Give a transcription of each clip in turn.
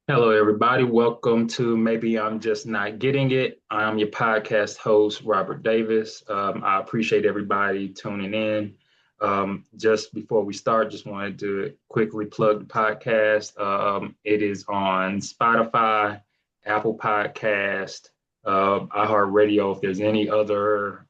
Hello, everybody. Welcome to Maybe I'm Just Not Getting It. I'm your podcast host, Robert Davis. I appreciate everybody tuning in. Just before we start, just wanted to quickly plug the podcast. It is on Spotify, Apple Podcast, iHeartRadio. If there's any other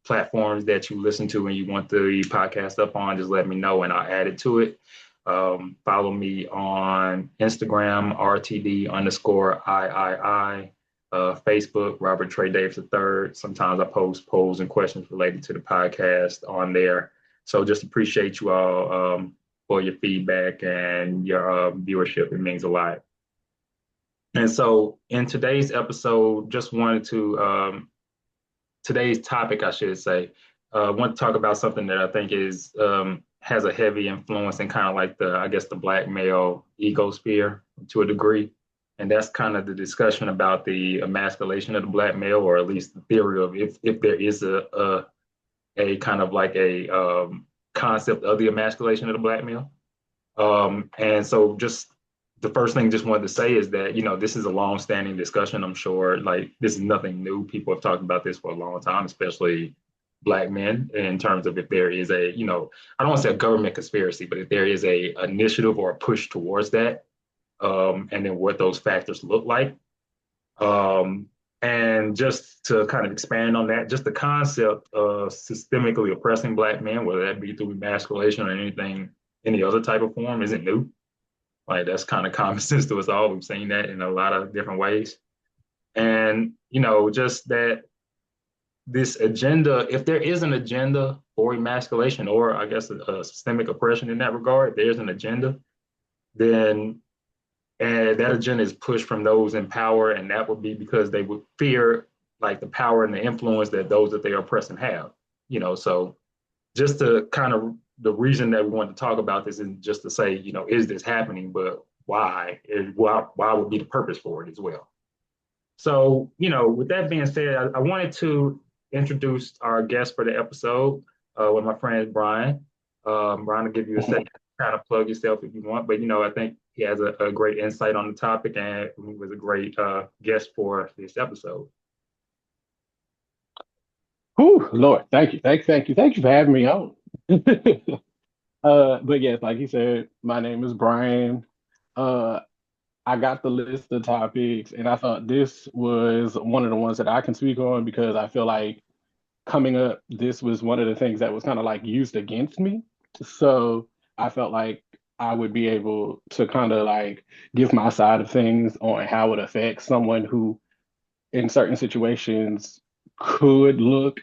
platforms that you listen to and you want the podcast up on, just let me know and I'll add it to it. Follow me on Instagram, RTD underscore III, Facebook, Robert Trey Davis III. Sometimes I post polls and questions related to the podcast on there. So just appreciate you all for your feedback and your viewership. It means a lot. And so in today's episode, just wanted to, today's topic, I should say, want to talk about something that I think is has a heavy influence in kind of like I guess the black male egosphere to a degree. And that's kind of the discussion about the emasculation of the black male, or at least the theory of if there is a kind of like a concept of the emasculation of the black male. And so just the first thing just wanted to say is that, this is a long-standing discussion. I'm sure like this is nothing new. People have talked about this for a long time, especially black men, in terms of if there is I don't want to say a government conspiracy, but if there is a initiative or a push towards that, and then what those factors look like. And just to kind of expand on that, just the concept of systemically oppressing black men, whether that be through emasculation or any other type of form, isn't new. Like that's kind of common sense to us all. We've seen that in a lot of different ways. And, just that this agenda, if there is an agenda for emasculation, or I guess a systemic oppression in that regard, if there's an agenda, then and that agenda is pushed from those in power, and that would be because they would fear like the power and the influence that those that they are oppressing have. So just to kind of the reason that we want to talk about this is just to say, is this happening, but why? And why would be the purpose for it as well? So, with that being said, I wanted to introduce our guest for the episode, with my friend Brian. Brian, will give you a second to kind of plug yourself if you want, but I think he has a great insight on the topic, and he was a great guest for this episode. Whew, Lord, thank you for having me on. But yes, like you said, my name is Brian. Uh, I got the list of topics, and I thought this was one of the ones that I can speak on because I feel like coming up, this was one of the things that was kind of like used against me. So I felt like I would be able to kind of like give my side of things on how it affects someone who, in certain situations, could look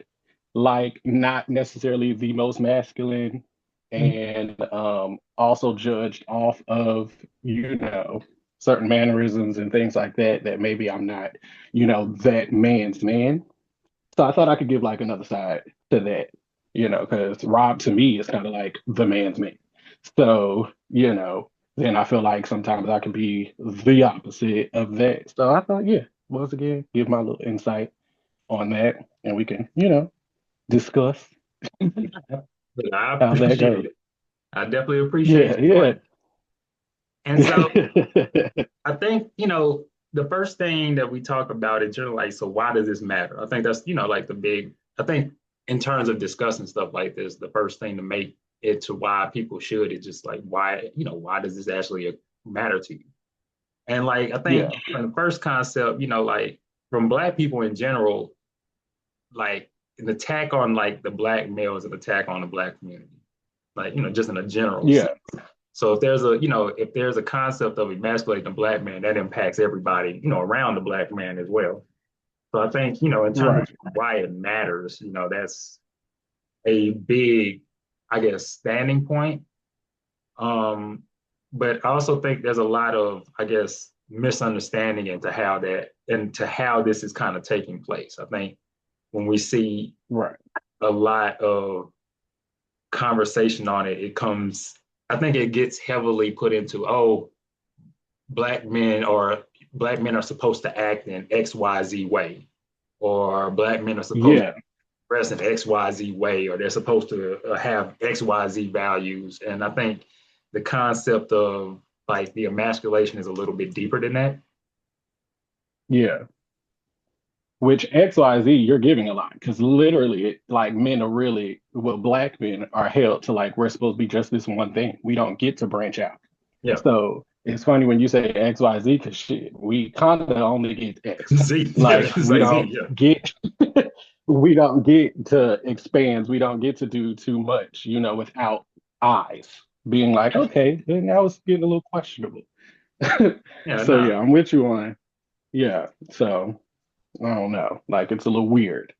like not necessarily the most masculine and also judged off of, certain mannerisms and things like that, that maybe I'm not, that man's man. So I thought I could give like another side to that, because Rob to me is kind of like the man's man. So, then I feel like sometimes I can be the opposite of that. So I thought, yeah, once again, give my little insight on that and we can, discuss But I how that appreciate goes. it. I definitely appreciate Yeah, you doing yeah. it. And so I think, the first thing that we talk about is generally like, so why does this matter? I think that's, like I think in terms of discussing stuff like this, the first thing to make it to why people should is just like, why does this actually matter to you? And like, I think Yeah. from the first concept, like from Black people in general, like an attack on like the Black male is an attack on the Black community, like, just in a general sense. Yeah. So if there's a concept of emasculating a black man, that impacts everybody, around the black man as well. So I think, in terms Right. of why it matters, that's a big, I guess, standing point. Um, but I also think there's a lot of, I guess, misunderstanding into how this is kind of taking place. I think when we see Right. a lot of conversation on it, I think it gets heavily put into, oh, black men or black men are supposed to act in XYZ way, or black men are supposed to Yeah. express in XYZ way, or they're supposed to have XYZ values. And I think the concept of like the emasculation is a little bit deeper than that. Yeah. Which XYZ, you're giving a lot because literally, like men are really, well, black men are held to like we're supposed to be just this one thing. We don't get to branch out. Yeah. So it's funny when you say XYZ because shit, we kind of only get X. Z. Yeah, Like it's like Z. Yeah. we don't get to expand. We don't get to do too much, without eyes being like, okay, then that was getting a little questionable. Yeah. So No. yeah, I'm with you on, yeah. So I don't know. Like it's a little weird.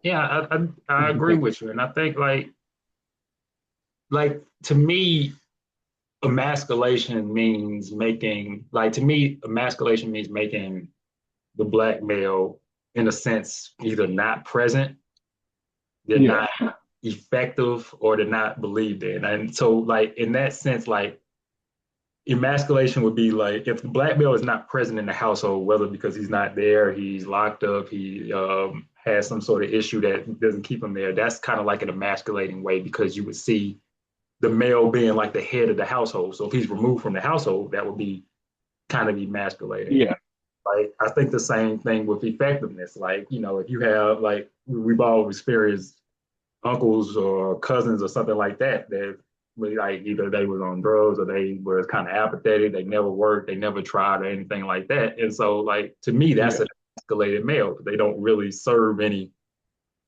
Yeah, I What do you agree think? with you, and I think like to me, emasculation means making like to me, emasculation means making the black male, in a sense, either not present, they're Yeah, not effective, or they're not believed in. And so, like in that sense, like emasculation would be like if the black male is not present in the household, whether because he's not there, he's locked up, he has some sort of issue that doesn't keep him there. That's kind of like an emasculating way because you would see the male being like the head of the household. So if he's removed from the household, that would be kind of emasculating. yeah, Like I think the same thing with effectiveness. Like, if you have like we've all experienced uncles or cousins or something like that that like either they was on drugs or they were kind of apathetic, they never worked, they never tried or anything like that. And so like to me, that's yeah, an escalated male. They don't really serve any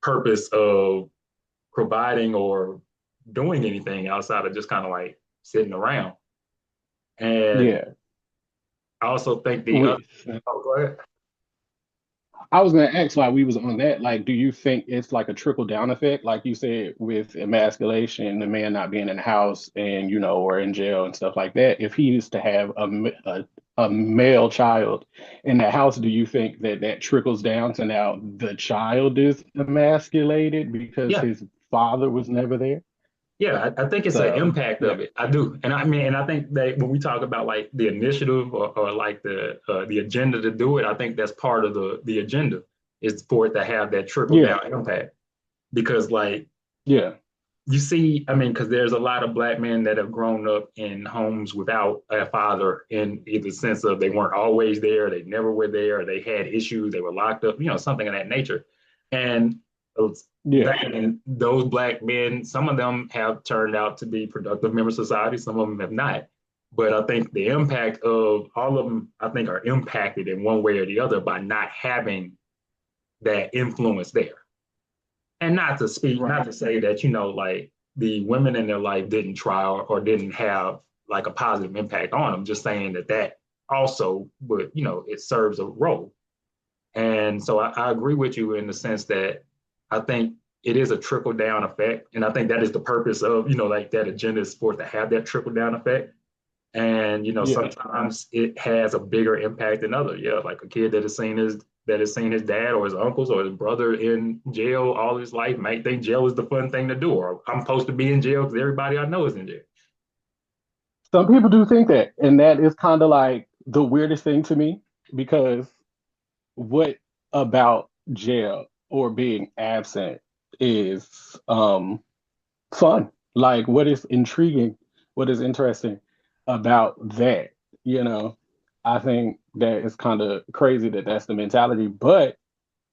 purpose of providing or doing anything outside of just kind of like sitting around. And yeah. I also think the other, With oh, go ahead. I was gonna ask why we was on that. Like, do you think it's like a trickle down effect, like you said, with emasculation, the man not being in the house and or in jail and stuff like that? If he used to have a male child in the house, do you think that that trickles down to now the child is emasculated because Yeah, his father was never there? yeah, I think it's an So impact yeah, of it. I do, and I mean, and I think that when we talk about like the initiative or like the agenda to do it, I think that's part of the agenda is for it to have that trickle yeah, down impact. Because like yeah, you see, I mean, because there's a lot of black men that have grown up in homes without a father in either sense of they weren't always there, they never were there, they had issues, they were locked up, something of that nature. And yeah, those black men, some of them have turned out to be productive members of society, some of them have not. But I think the impact of all of them, I think, are impacted in one way or the other by not having that influence there. And not right, to say that, like the women in their life didn't try or didn't have like a positive impact on them, just saying that also would, it serves a role. And so I agree with you in the sense that I think it is a trickle down effect. And I think that is the purpose of, like that agenda is for it to have that trickle down effect. And yeah. sometimes it has a bigger impact than other. Yeah, like a kid that has seen his dad or his uncles or his brother in jail all his life might think jail is the fun thing to do, or I'm supposed to be in jail because everybody I know is in jail. Some people do think that, and that is kind of like the weirdest thing to me because what about jail or being absent is fun? Like, what is intriguing, what is interesting about that? You know, I think that it's kind of crazy that that's the mentality, but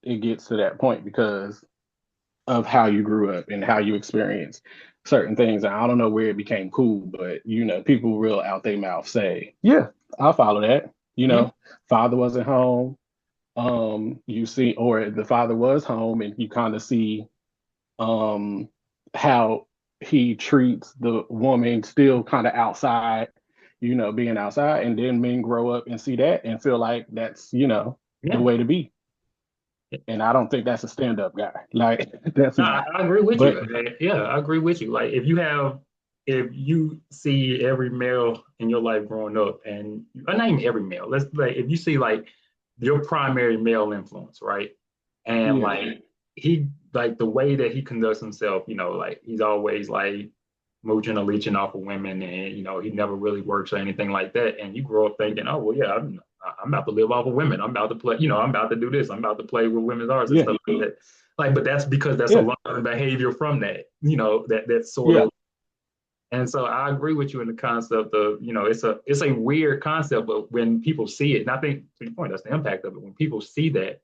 it gets to that point because of how you grew up and how you experienced certain things. And I don't know where it became cool, but people real out their mouth say, "Yeah, I'll follow that." Yeah, Father wasn't home. You see, or the father was home, and you kind of see how he treats the woman still kind of outside, being outside, and then men grow up and see that and feel like that's the yeah. way to be. And I don't think that's a stand-up guy. Like that's No, I, not. I agree with But you. Yeah, I agree with you. Like if you see every male in your life growing up, and not even every male, let's like if you see like your primary male influence, right? And yeah, like he like the way that he conducts himself, like he's always like mooching or leeching off of women, and he never really works or anything like that. And you grow up thinking, oh well, yeah, I'm about to live off of women. I'm about to play, I'm about to do this. I'm about to play with women's arts and yeah, stuff like that. Like, but that's because that's a yeah, lot of behavior from that, that sort yeah, of And so I agree with you in the concept of, it's a weird concept, but when people see it, and I think to your point, that's the impact of it. When people see that,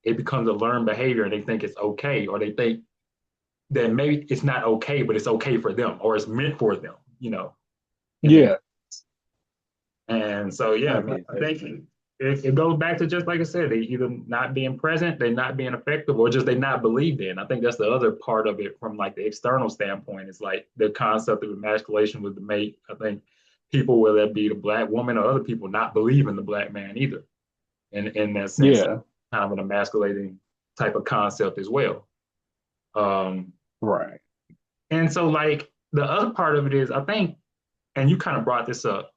it becomes a learned behavior and they think it's okay, or they think that maybe it's not okay, but it's okay for them, or it's meant for them. And then Yeah. and so yeah, I Okay. mean, I think it goes back to just like I said, they either not being present, they not being effective, or just they not believed in. I think that's the other part of it from like the external standpoint. It's like the concept of emasculation was to make, I think, people, whether that be the black woman or other people, not believe in the black man either. In that sense, Yeah. kind of an emasculating type of concept as well. Um, Right. and so like the other part of it is, I think, and you kind of brought this up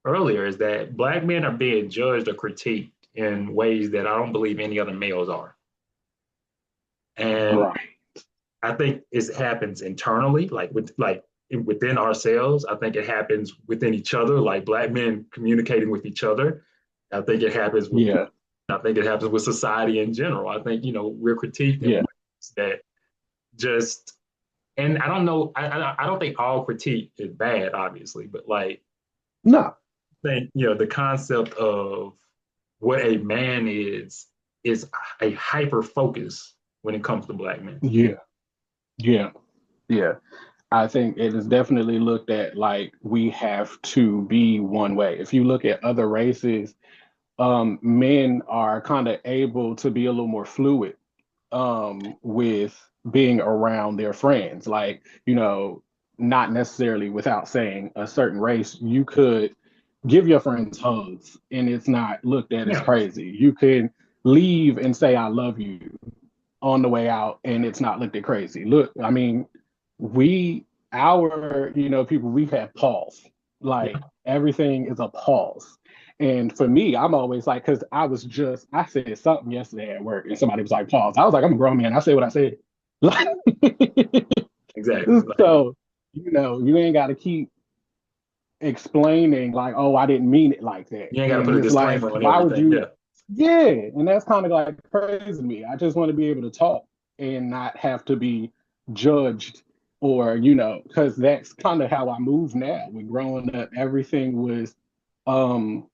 earlier, is that black men are being judged or critiqued in ways that I don't believe any other males are. And Right. I think it happens internally, within ourselves. I think it happens within each other, like black men communicating with each other. I think it happens with Yeah. I think it happens with society in general. I think, we're critiqued in Yeah. ways that just, and I don't know, I don't think all critique is bad, obviously, but like, No. think, the concept of what a man is a hyper focus when it comes to black men. Yeah. Yeah. Yeah. I think it is definitely looked at like we have to be one way. If you look at other races, men are kind of able to be a little more fluid with being around their friends. Like, not necessarily without saying a certain race, you could give your friends hugs and it's not looked at as Yeah, crazy. You can leave and say, I love you on the way out and it's not looked at crazy. Look, I mean, people, we have pause. Like yeah, everything is a pause. And for me, I'm always like, because I said something yesterday at work and somebody was like, pause. I was like, I'm a grown man. I said what I said. Like, exactly. Like, so, you ain't got to keep explaining, like, oh, I didn't mean it like that. you ain't got to put And a it's like, disclaimer on why would everything. you? Yeah, Yeah. And that's kind of like crazy to me. I just want to be able to talk and not have to be judged or, because that's kind of how I move now. When growing up, everything was, um,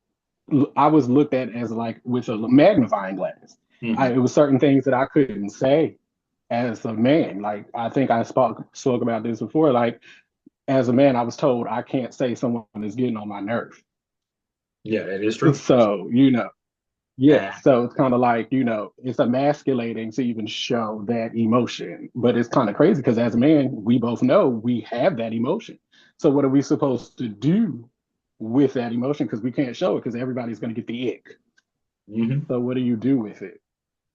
I was looked at as like with a magnifying glass. hmm It was certain things that I couldn't say as a man. Like I think I spoke about this before. Like as a man, I was told I can't say someone is getting on my nerve. yeah, it is true. So, yeah. And So it's kind of like, it's emasculating to even show that emotion. But it's kind of crazy because as a man, we both know we have that emotion. So what are we supposed to do with that emotion? Because we can't show it because everybody's going to get the ick. mhm. So what do you do with it?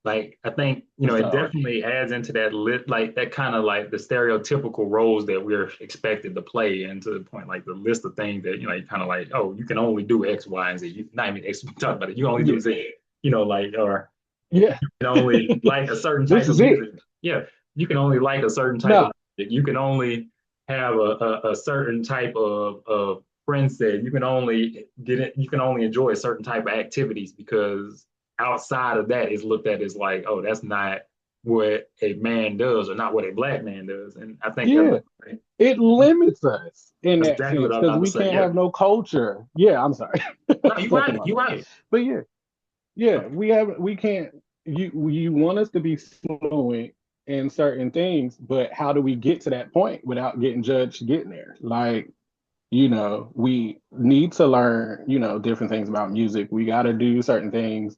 Like I think, it So definitely adds into that like that kind of like the stereotypical roles that we're expected to play, and to the point like the list of things that, you kind of like, oh, you can only do X, Y, and Z. You not even X, talk about it. You only yeah, do Z, like, or yeah, can only like a certain this type of is it. music. Yeah, you can only like a certain type of No, music. You can only have a certain type of friend set. You can only get it. You can only enjoy a certain type of activities, because outside of that is looked at as like, oh, that's not what a man does, or not what a black man does. And I think yeah, it limits us in that's that exactly what sense I'm because about to we say. can't Yeah, have no culture. Yeah, I'm sorry, no, you're stuck in right. my You're throat. right. But yeah, yeah, we can't. You want us to be fluent in certain things, but how do we get to that point without getting judged getting there? Like, we need to learn, different things about music. We got to do certain things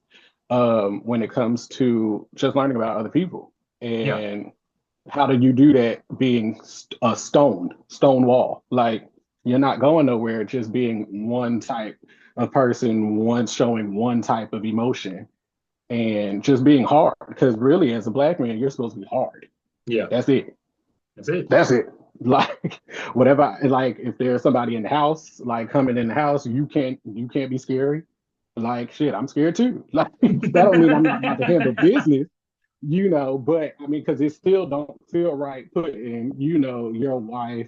when it comes to just learning about other people. Yeah, And how do you do that being a stone wall? Like, you're not going nowhere just being one type of person, one showing one type of emotion and just being hard. Because really, as a black man, you're supposed to be hard. yeah, That's it. that's it. That's it. Like whatever, like if there's somebody in the house, like coming in the house, you can't be scary. Like shit, I'm scared too. Like that don't mean I'm not about to handle business, but I mean, because it still don't feel right putting, your wife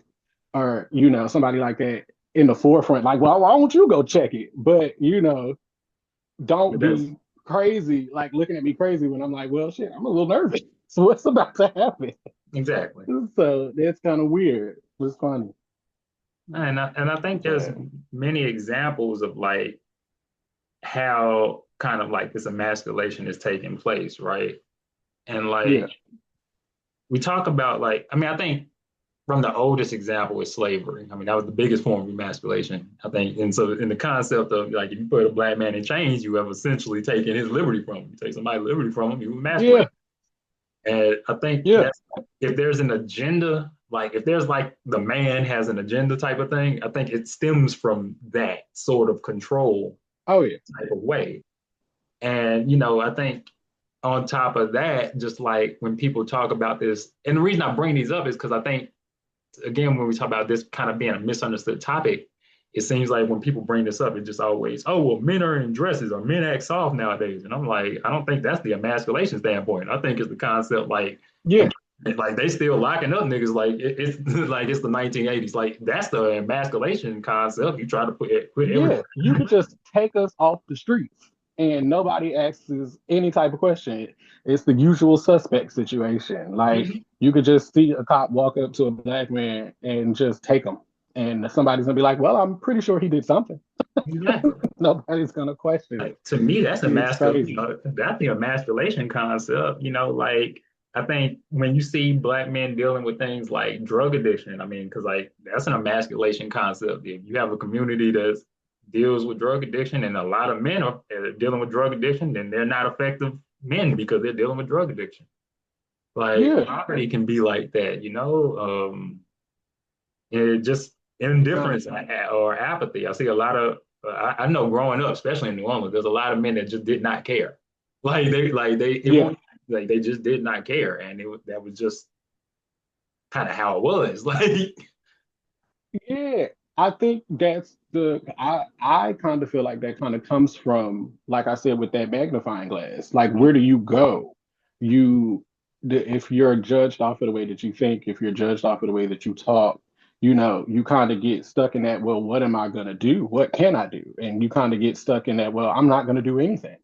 or somebody like that in the forefront. Like, well, why don't you go check it? But don't But that's be crazy, like looking at me crazy when I'm like, well, shit, I'm a little nervous. So what's about to happen? exactly. So that's kind of weird. It's funny. And I think there's But many examples of like how kind of like this emasculation is taking place, right? And yeah, like we talk about like, I mean, I think from the oldest example is slavery. I mean, that was the biggest form of emasculation, I think. And so in the concept of like if you put a black man in chains, you have essentially taken his liberty from him. You take somebody's liberty from him, you emasculate. yeah, And I think yeah. that's if there's an agenda, like if there's like the man has an agenda type of thing, I think it stems from that sort of control Oh yeah, type of way. And I think on top of that, just like when people talk about this, and the reason I bring these up is because I think again, when we talk about this kind of being a misunderstood topic, it seems like when people bring this up, it just always, oh, well, men are in dresses or men act soft nowadays. And I'm like, I don't think that's the emasculation standpoint. I think it's the concept yeah. like they still locking up niggas like it's like it's the 1980s. Like that's the emasculation concept. You try to put Yeah, everybody. you could just take us off the streets and nobody asks us any type of question. It's the usual suspect situation. Like you could just see a cop walk up to a black man and just take him. And somebody's gonna be like, well, I'm pretty sure he did something. Exactly. Nobody's gonna question it. Like to me, that's It's crazy. that's the emasculation concept. Like I think when you see black men dealing with things like drug addiction, I mean, because like that's an emasculation concept. If you have a community that deals with drug addiction and a lot of men are dealing with drug addiction, then they're not effective men because they're dealing with drug addiction. Like Yeah. poverty can be like that, it just indifference or apathy. I see a lot of I know growing up, especially in New Orleans, there's a lot of men that just did not care. It Yeah. won't like they just did not care, and that was just kind of how it was. Like Yeah. I think that's I kind of feel like that kind of comes from, like I said, with that magnifying glass. Like, where do you go? You, if you're judged off of the way that you think, if you're judged off of the way that you talk, you kind of get stuck in that, well, what am I going to do? What can I do? And you kind of get stuck in that, well, I'm not going to do anything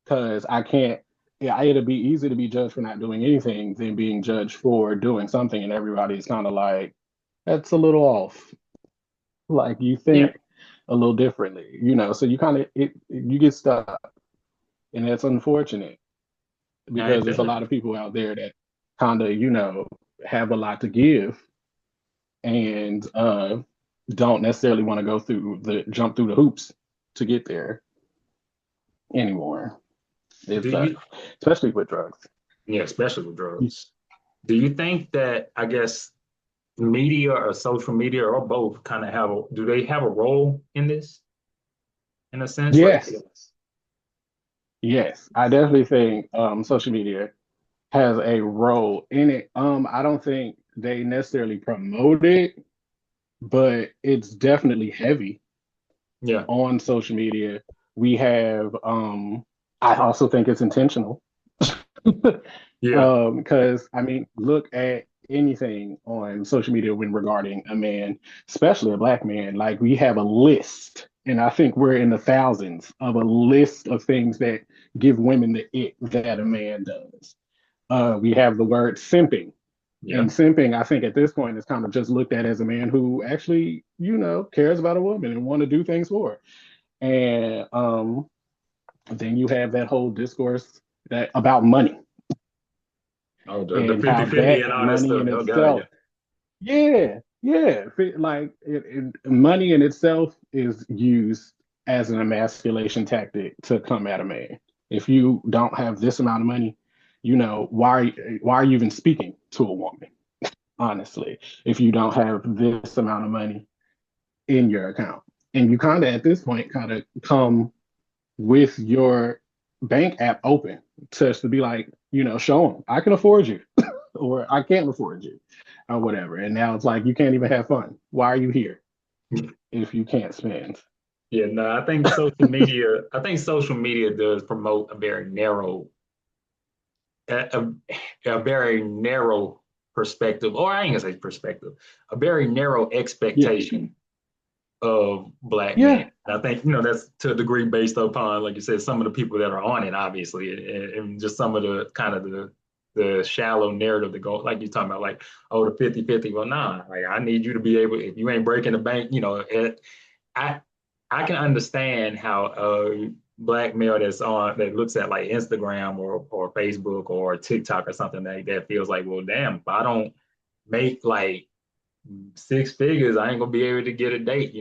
because I can't. Yeah, it'd be easy to be judged for not doing anything than being judged for doing something. And everybody's kind of like, that's a little off. Like you yeah, think a little differently, so you kind of you get stuck, and that's unfortunate it because there's a does. lot of people out there that kind of have a lot to give and don't necessarily want to go through the jump through the hoops to get there anymore. Do It's you? especially with drugs. Yeah, especially with drugs. Do you think that I guess media or social media or both kind of do they have a role in this in a sense? Like, Yes, yes, I definitely think social media has a role in it. I don't think they necessarily promote it, but it's definitely heavy yeah, on social media. We have I also think it's intentional. yeah, Because I mean, look at anything on social media when regarding a man, especially a black man. Like we have a list, and I think we're in the thousands of a list of things that give women the it that a man does. We have the word simping. yeah. And simping, I think at this point is kind of just looked at as a man who actually, cares about a woman and want to do things for her. And then you have that whole discourse that about money Oh, the and 50 how 50 that and all that money stuff. in Oh God, yeah. itself, yeah, yeah, like money in itself is used as an emasculation tactic to come at a man. If you don't have this amount of money, why are you even speaking to a woman? Honestly, if you don't have this amount of money in your account, and you kind of at this point kind of come with your bank app open to be like, show them I can afford you or I can't afford you or whatever. And now it's like you can't even have fun. Why are you here if you can't spend? Yeah, no, I think social media does promote a, a very narrow perspective, or I ain't gonna say perspective, a very narrow Yeah, expectation of black men. yeah, And I think, that's to a degree based upon, like you said, some of the people that are on it, obviously, and just some of the kind of the shallow narrative to go, like you're talking about, like, oh, the 50-50. Well, nah, like I need you to be able, if you ain't breaking the bank, I I can understand how a black male that looks at like Instagram or Facebook or TikTok or something that feels like, well, damn, if I don't make like six figures, I ain't gonna be able to get a date.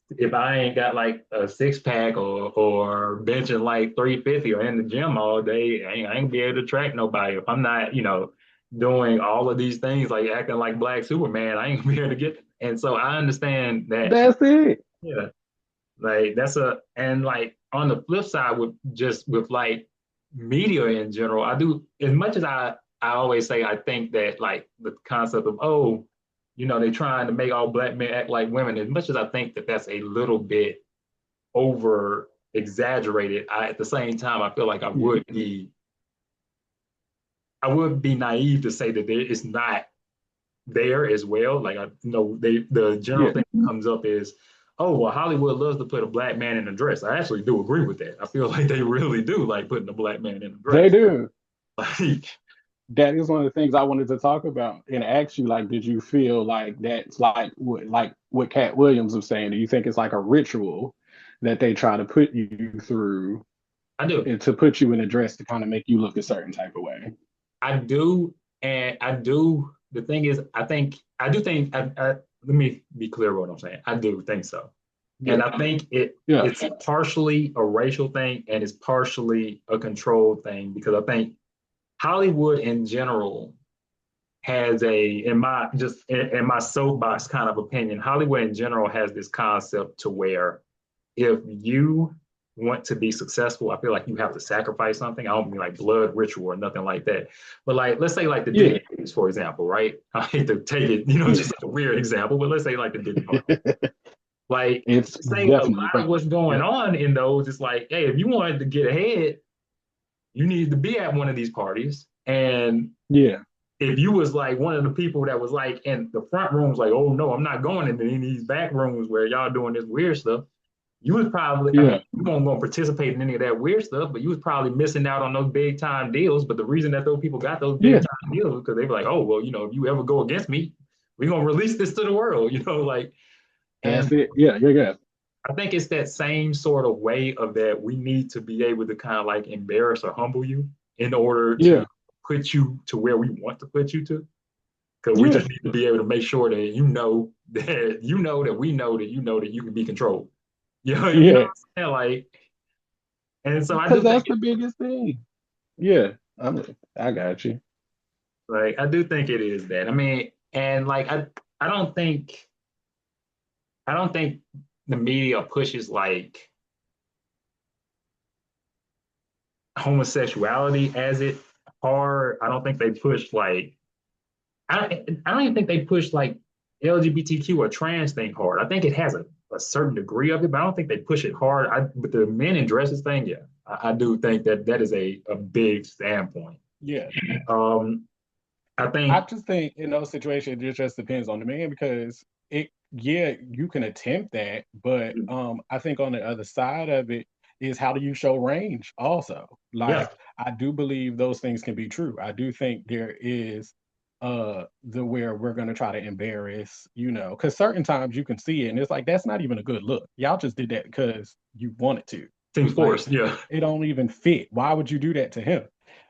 If I ain't got like a six pack or benching like 350 or in the gym all day, I ain't be able to track nobody. If I'm not, doing all of these things like acting like Black Superman, I ain't gonna be able to get. And so I understand that. That's it. Yeah, like and like on the flip side with like media in general, I do as much as I always say I think that like the concept of, oh, they trying to make all black men act like women. As much as I think that that's a little bit over exaggerated, at the same time I feel like I would be naive to say that it's not there as well. Like the general Yeah. thing that comes up is, oh well, Hollywood loves to put a black man in a dress. I actually do agree with that. I feel like they really do like putting a black man in a They dress. do. Like, That is one of the things I wanted to talk about and ask you, like, did you feel like that's like what Cat Williams was saying? Do you think it's like a ritual that they try to put you through I do. and to put you in a dress to kind of make you look a certain type of way? I do, and I do. The thing is, I do think. Let me be clear what I'm saying. I do think so, Yeah. and I think Yeah. it's partially a racial thing and it's partially a control thing because I think Hollywood in general has in my soapbox kind of opinion, Hollywood in general has this concept to where if you want to be successful, I feel like you have to sacrifice something. I don't mean like blood ritual or nothing like that. But like, let's say like the Yeah. Diddy case, for example, right? I hate to take it, Yeah. just like a weird example, but let's say like the Diddy part. Like, It's say a definitely lot of what's relevant. going Yeah. on in those, it's like, hey, if you wanted to get ahead, you needed to be at one of these parties. And Yeah. if you was like one of the people that was like in the front rooms, like, oh no, I'm not going into any of these back rooms where y'all doing this weird stuff. You was probably, I mean, Yeah. you weren't going to participate in any of that weird stuff, but you was probably missing out on those big time deals. But the reason that those people got those big Yeah. time deals was because they were like, oh, well, if you ever go against me, we're going to release this to the world, like, and That's it. Yeah. Yeah. Yeah. I think it's that same sort of way of that we need to be able to kind of like embarrass or humble you in order to Yeah. put you to where we want to put you to. Because we Yeah. just need to be able to make sure that that you can be controlled. You know Yeah. what I'm saying? Like, and so I Because do think that's the biggest thing. Yeah. I got you. I do think it is that. I mean, and like I don't think I don't think the media pushes like homosexuality as it hard. I don't think they push like I don't even think they push like LGBTQ or trans thing hard. I think it has a certain degree of it, but I don't think they push it hard. But the men in dresses thing, yeah, I do think that is a big standpoint. Yeah. Um, I I think, just think in those situations, it just depends on the man because yeah, you can attempt that, but I think on the other side of it is how do you show range also? yeah, Like, I do believe those things can be true. I do think there is the where we're gonna try to embarrass, because certain times you can see it and it's like that's not even a good look. Y'all just did that because you wanted to. seems Like, forced, yeah. it don't even fit. Why would you do that to him?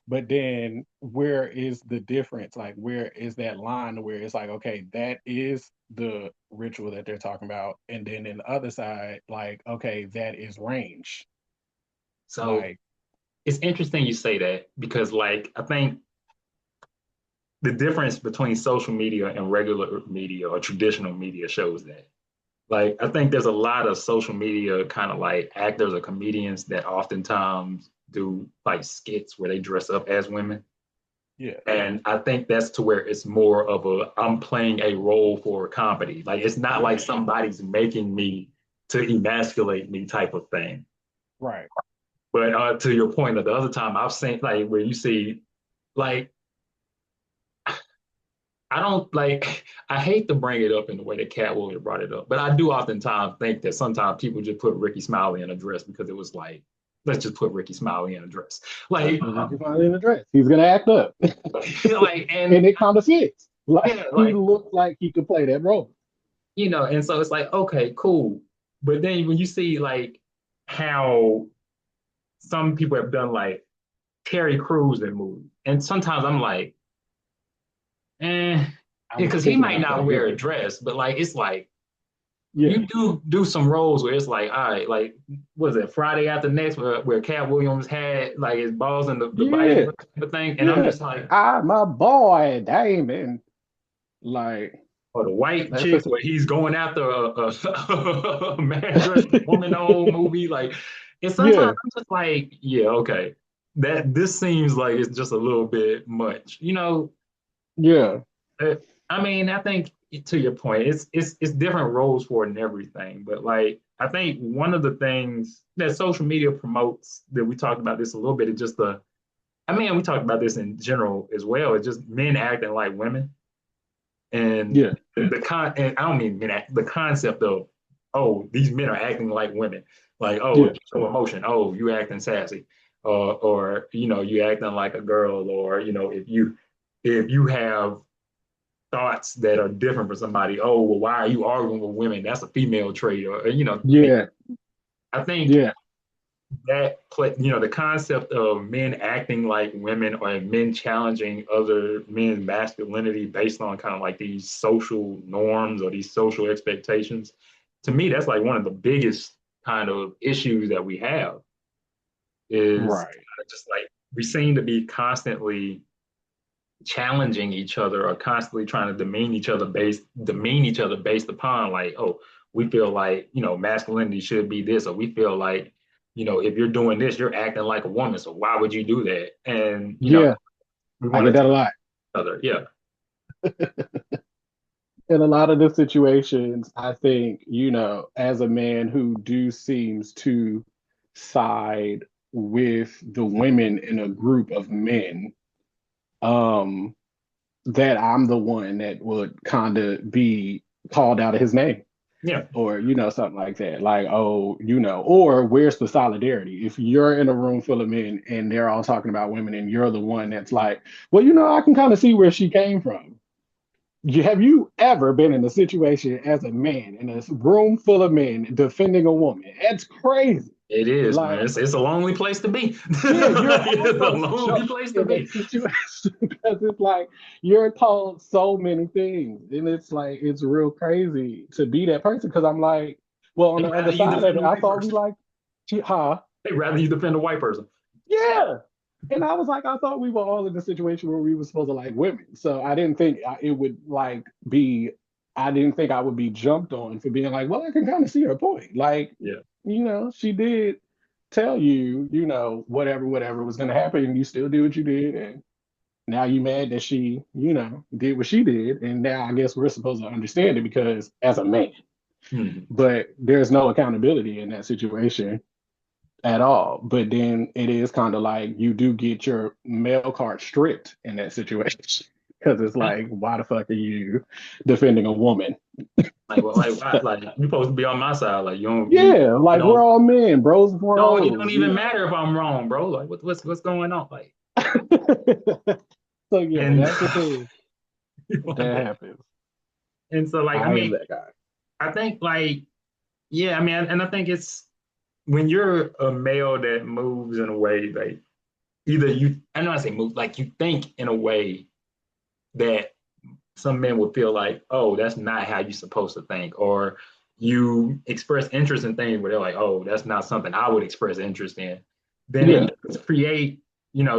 But then where is the difference? Like, where is that line where it's like, okay, that is the ritual that they're talking about. And then in the other side, like, okay, that is range. So Like, it's interesting you say that because like I think the difference between social media and regular media or traditional media shows that. Like I think there's a lot of social media kind of like actors or comedians that oftentimes do like skits where they dress up as women. yeah, And I think that's to where it's more of I'm playing a role for comedy. Like it's not like somebody's making me to emasculate me type of thing. right. But to your point, at the other time I've seen like where you see like I don't like I hate to bring it up in the way that Cat Williams brought it up, but I do oftentimes think that sometimes people just put Ricky Smiley in a dress because it was like, let's just put Ricky Smiley in a dress. Like, Ricky Smiley in a dress. He's gonna act up. like, And it kind of fits. Like yeah, he like, looks like he could play that role. and so it's like, okay, cool. But then when you see like how some people have done like Terry Crews in movies, and sometimes I'm like, eh, I was because he thinking might about not that. wear Yeah. a dress, but like it's like Yeah. you do some roles where it's like, all right, like was it Friday After Next where Cat Williams had like his balls in the Yeah. Bible type of thing, and I'm Yeah. just like, My boy, Damon. Like, or the white that's chick a where he's going after a man dressed as a woman the whole movie, like, and sometimes yeah. I'm just like, yeah, okay, this seems like it's just a little bit much, Yeah. Uh, I mean, I think to your point, it's different roles for it and everything. But like, I think one of the things that social media promotes that we talked about this a little bit is just I mean, we talked about this in general as well. It's just men acting like women, and Yeah. and I don't mean men the concept of, oh, these men are acting like women, like, oh, Yeah. you show emotion, oh, you acting sassy, or you acting like a girl, or if you have thoughts that are different for somebody. Oh, well, why are you arguing with women? That's a female trait, or Yeah. I think Yeah. the concept of men acting like women or men challenging other men's masculinity based on kind of like these social norms or these social expectations. To me, that's like one of the biggest kind of issues that we have is Right. kind of just like we seem to be constantly challenging each other or constantly trying to demean each other based upon like, oh, we feel like masculinity should be this, or we feel like if you're doing this you're acting like a woman, so why would you do that? And Yeah. we I want get to that tell a lot. each other, yeah. In a lot of the situations, I think, as a man who do seems to side with the women in a group of men, um, that I'm the one that would kind of be called out of his name, Yeah, or something like that, like, oh, or where's the solidarity if you're in a room full of men and they're all talking about women and you're the one that's like, well, I can kind of see where she came from. Have you ever been in a situation as a man in a room full of men defending a woman? That's crazy. it is, man. Like, It's a lonely place to be. yeah, you're It's a almost lonely place to in that be. situation because it's like you're told so many things, and it's like it's real crazy to be that person. Because I'm like, well, on They'd the other rather you side of defend it, a I white thought we person. like, huh? They'd rather you defend a white person. Yeah. And I was like, I thought we were all in a situation where we were supposed to like women. So I didn't think it would like be, I didn't think I would be jumped on for being like, well, I can kind of see her point. Like, Yeah. she did tell you, whatever was going to happen, and you still did what you did. And now you mad that she, did what she did. And now I guess we're supposed to understand it because as a man, Mhm. but there's no accountability in that situation at all. But then it is kind of like you do get your male card stripped in that situation because it's like, why the fuck are you defending a woman? Like, well, like, why? Like, you're supposed to be on my side. Like, you don't, Yeah, you like we're don't, all men, bros for no, it don't hoes, even matter if I'm wrong, bro. Like, what's going on? Like, So yeah, and that's the thing that happens. and so, like, I I am mean, that guy. I think, like, yeah, I mean, and I think it's when you're a male that moves in a way like either I know I say move, like you think in a way that some men would feel like, oh, that's not how you're supposed to think, or you express interest in things where they're like, oh, that's not something I would express interest in. Then Yeah, it create,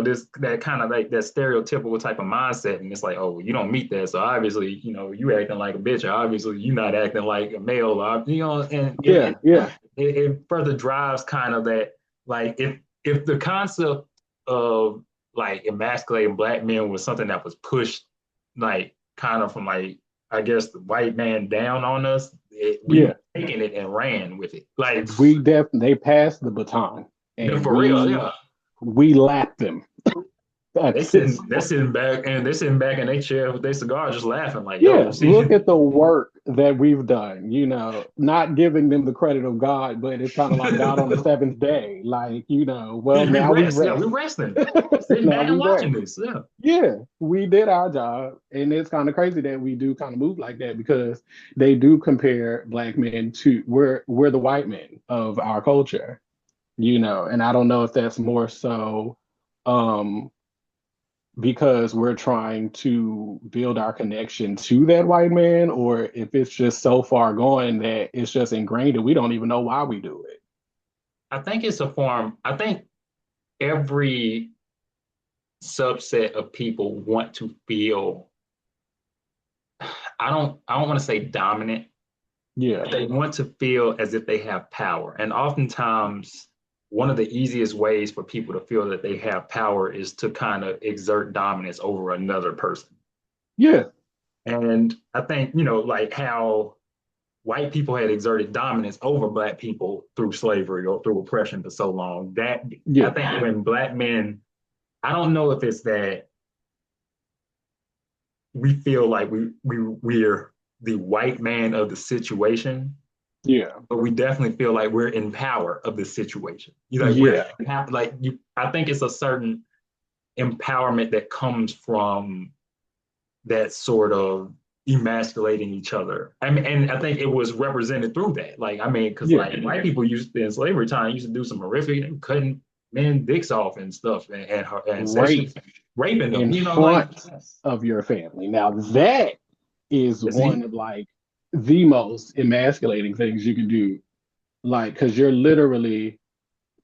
this that kind of like that stereotypical type of mindset, and it's like, oh, you don't meet that, so obviously, you acting like a bitch, or obviously you're not acting like a male, or and yeah, yeah, it further drives kind of that, like if the concept of like emasculating black men was something that was pushed like kind of from like I guess the white man down on us, we yeah. taken it and ran with it. Like They passed the baton and for real, yeah. we lapped them. They At sitting this they're point. sitting back and they're sitting back in their chair with their cigar just laughing like, yo, Yeah, see, look at the work that we've done, not giving them the credit of God, but it's kind of like God on the seventh day. Like, well, We now we rest. Yeah, rest. we resting. Sitting Now back and we watching rest. this. Yeah. Yeah, we did our job. And it's kind of crazy that we do kind of move like that because they do compare black men to we're the white men of our culture, and I don't know if that's more so um because we're trying to build our connection to that white man, or if it's just so far gone that it's just ingrained and we don't even know why we do it. I think it's a form. I think every subset of people want to feel, I don't want to say dominant, Yeah, but they want to feel as if they have power. And oftentimes one of the easiest ways for people to feel that they have power is to kind of exert dominance over another person. yeah, And I think, like how white people had exerted dominance over black people through slavery or through oppression for so long, that I yeah, think when black men, I don't know if it's that we feel like we're the white man of the situation, yeah, but we definitely feel like we're in power of the situation. We're yeah, like you. I think it's a certain empowerment that comes from that sort of emasculating each other. I mean, and I think it was represented through that. Like, I mean, because yeah. like white people used in slavery time used to do some horrific, they were cutting men dicks off and stuff, and sexually Rape raping them. in Like front of your family. Now that is you see, one of like the most emasculating things you can do. Like, because you're literally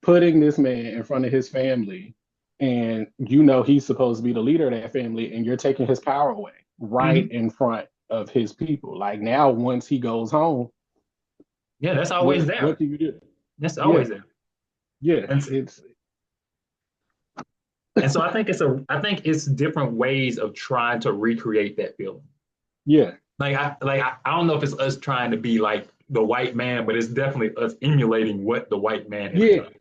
putting this man in front of his family, and he's supposed to be the leader of that family, and you're taking his power away right mm-hmm. in front of his people. Like now, once he goes home, Yeah, that's always what there. do you do? That's Yeah, always there. yeah, And it's and so I think it's different ways of trying to recreate that feeling. yeah, I don't know if it's us trying to be like the white man, but it's definitely us emulating what the white man has yeah. done.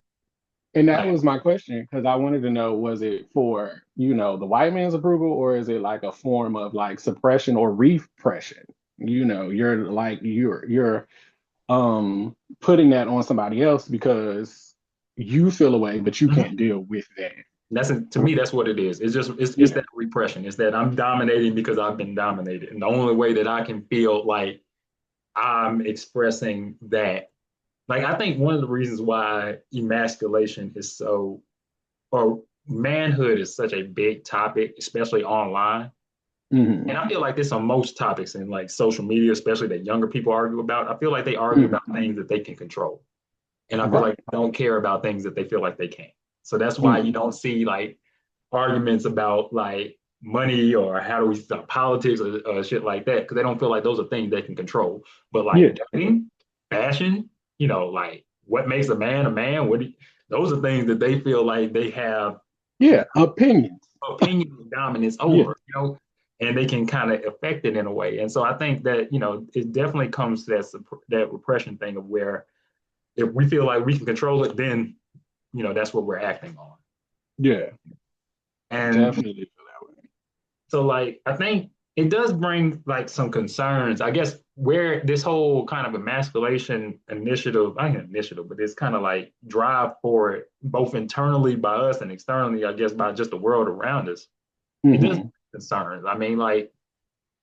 And that Like was my question because I wanted to know, was it for, the white man's approval, or is it like a form of like suppression or repression? You're like you're putting that on somebody else because you feel away, but you mhm. can't deal with that. That's to me, that's what it is. It's just it's Yeah. that repression. It's that I'm dominating because I've been dominated, and the only way that I can feel like I'm expressing that, like I think one of the reasons why emasculation is so, or manhood is such a big topic, especially online. Hmm. And I feel like this on most topics in like social media, especially that younger people argue about. I feel like they argue about Hmm. things that they can control. And I feel like Right. they don't care about things that they feel like they can't. So that's why you Hmm. don't see like arguments about like money or how do we stop politics or shit like that, because they don't feel like those are things they can control. But Yeah. like dating, fashion, like what makes a man a man, those are things that they feel like they have Yeah. Opinions. opinion dominance Yeah. and they can kind of affect it in a way. And so I think that, it definitely comes to that repression thing of where if we feel like we can control it, then, that's what we're acting on. Yeah. And Definitely feel that way. so like, I think it does bring like some concerns, I guess, where this whole kind of emasculation initiative, I think initiative, but it's kind of like drive for it, both internally by us and externally, I guess, by just the world around us. It does Hmm. bring concerns. I mean, like,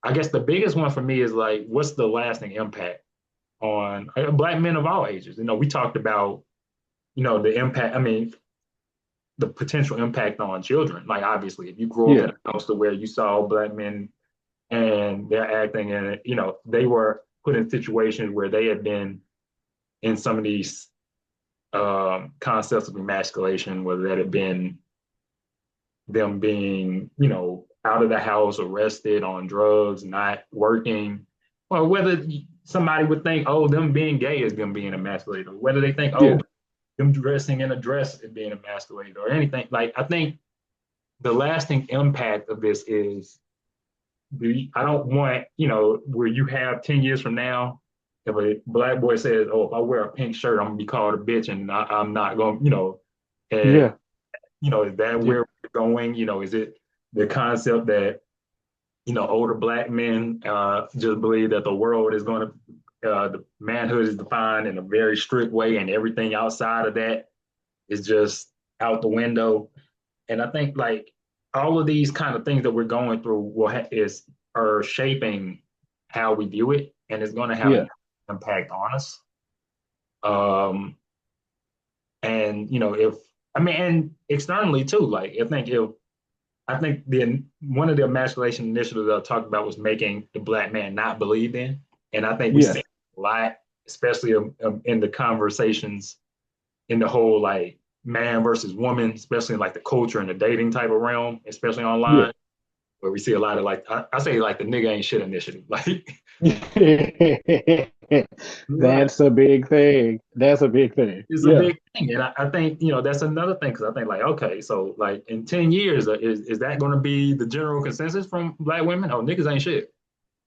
I guess the biggest one for me is like, what's the lasting impact on Black men of all ages? We talked about, the impact. I mean, the potential impact on children. Like, obviously, if you grow up in Yeah. a house to where you saw Black men and they're acting in it, they were put in situations where they had been in some of these concepts of emasculation, whether that had been them being, out of the house, arrested on drugs, not working, or whether somebody would think, oh, them being gay is them being emasculated, or whether they think, Yeah. oh, them dressing in a dress is being emasculated, or anything. Like, I think the lasting impact of this is I don't want, where you have 10 years from now, if a Black boy says, oh, if I wear a pink shirt, I'm gonna be called a bitch and I'm not going, and Yeah. is that Yeah. where we're going? Is it the concept that older black men just believe that the world is going to, the manhood is defined in a very strict way, and everything outside of that is just out the window. And I think like all of these kind of things that we're going through are shaping how we view it, and it's going to have Yeah. an impact on us. Um, and if I mean, and externally too, like I think the one of the emasculation initiatives that I talked about was making the black man not believed in, and I think we Yeah. see a lot, especially in the conversations in the whole like man versus woman, especially in like the culture and the dating type of realm, especially Yeah. online, where we see a lot of like I say like the nigga ain't shit initiative, like right. That's a big thing. That's a big thing. It's a Yeah. big thing, and I think that's another thing because I think like okay, so like in 10 years, is that going to be the general consensus from black women? Oh, niggas ain't shit.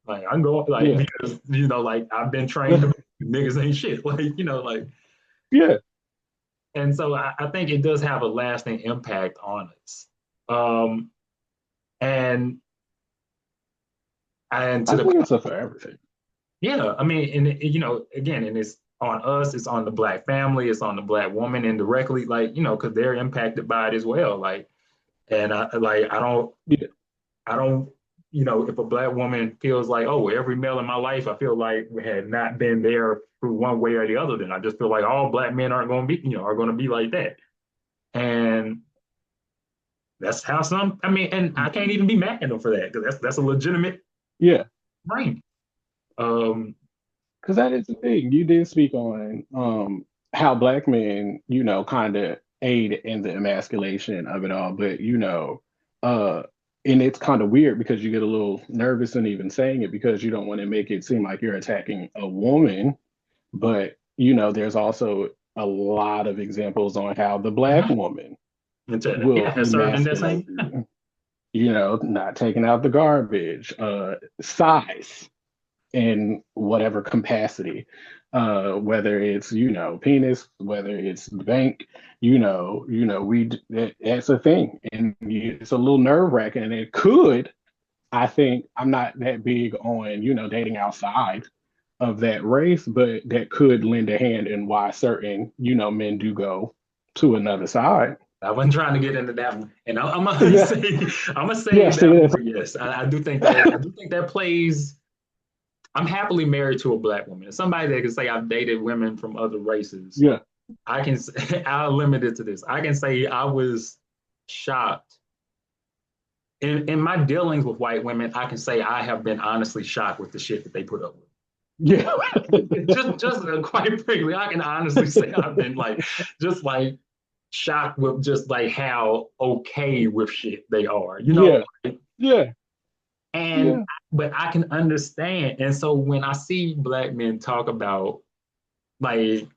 Like I'm going like Yeah. because like I've been trained to niggas ain't shit. Like like Yeah. and so I think it does have a lasting impact on us. Um, and and to I the think it's a for everything. yeah, I mean, and again, and it's on us, it's on the black family, it's on the black woman indirectly, like because they're impacted by it as well. Like, and Yeah. I don't, if a black woman feels like, oh, every male in my life, I feel like we had not been there through one way or the other, then I just feel like all black men aren't going to be, are going to be like that. And that's how some, I mean, and I can't even be mad at them for that because that's a legitimate Yeah. brain. Um, Because that is the thing. You did speak on how black men, kind of aid in the emasculation of it all. But, uh, and it's kind of weird because you get a little nervous in even saying it because you don't want to make it seem like you're attacking a woman. But, there's also a lot of examples on how the black mhm. woman Yeah, will has served in that emasculate same. you, not taking out the garbage, size in whatever capacity, whether it's penis, whether it's the bank, that's a thing, and it's a little nerve wracking. And it could, I think, I'm not that big on dating outside of that race, but that could lend a hand in why certain men do go to another side. I wasn't trying to get into that one, and I'm gonna Yeah, say I'm gonna yeah. say See, that that's more. Yes, I do think that plays. I'm happily married to a black woman. As somebody that can say I've dated women from other races, yeah, I can. I'll limit it to this. I can say I was shocked in my dealings with white women. I can say I have been honestly shocked with the shit that they put up with. yeah, Just quite frankly, I can honestly say I've been like just like shocked with just like how okay with shit they are, yeah, yeah, and yeah, but I can understand. And so when I see black men talk about like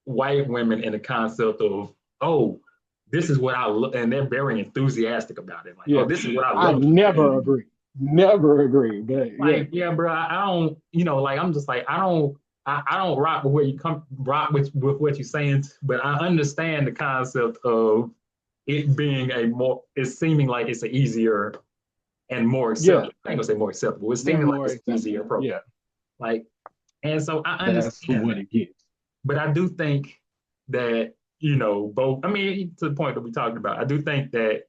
white women in the concept of, oh, this is what I love, and they're very enthusiastic about it. Like, oh, yeah. this is what I I love. never agree. Never agree. But yeah, Like, yeah, bro, I don't, like I'm just like I don't rock with where you come rock with what you're saying, but I understand the concept of it being it's seeming like it's an easier and more yeah, acceptable. I ain't gonna say more acceptable. It's they're seeming like more it's an easier acceptable. approach. Yeah, Like, and so I that's understand what that. it gets. But I do think that, both, I mean, to the point that we talked about, I do think that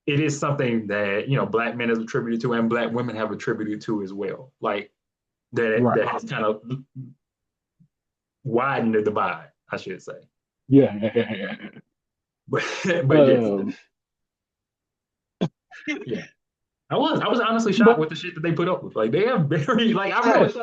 it is something that, black men have attributed to and black women have attributed to as well. Like that Right. has kind of widened the divide, I should say. Yeah. But but yes, um, yeah. I was honestly shocked but with the shit that they put up with. Like they are very like yes,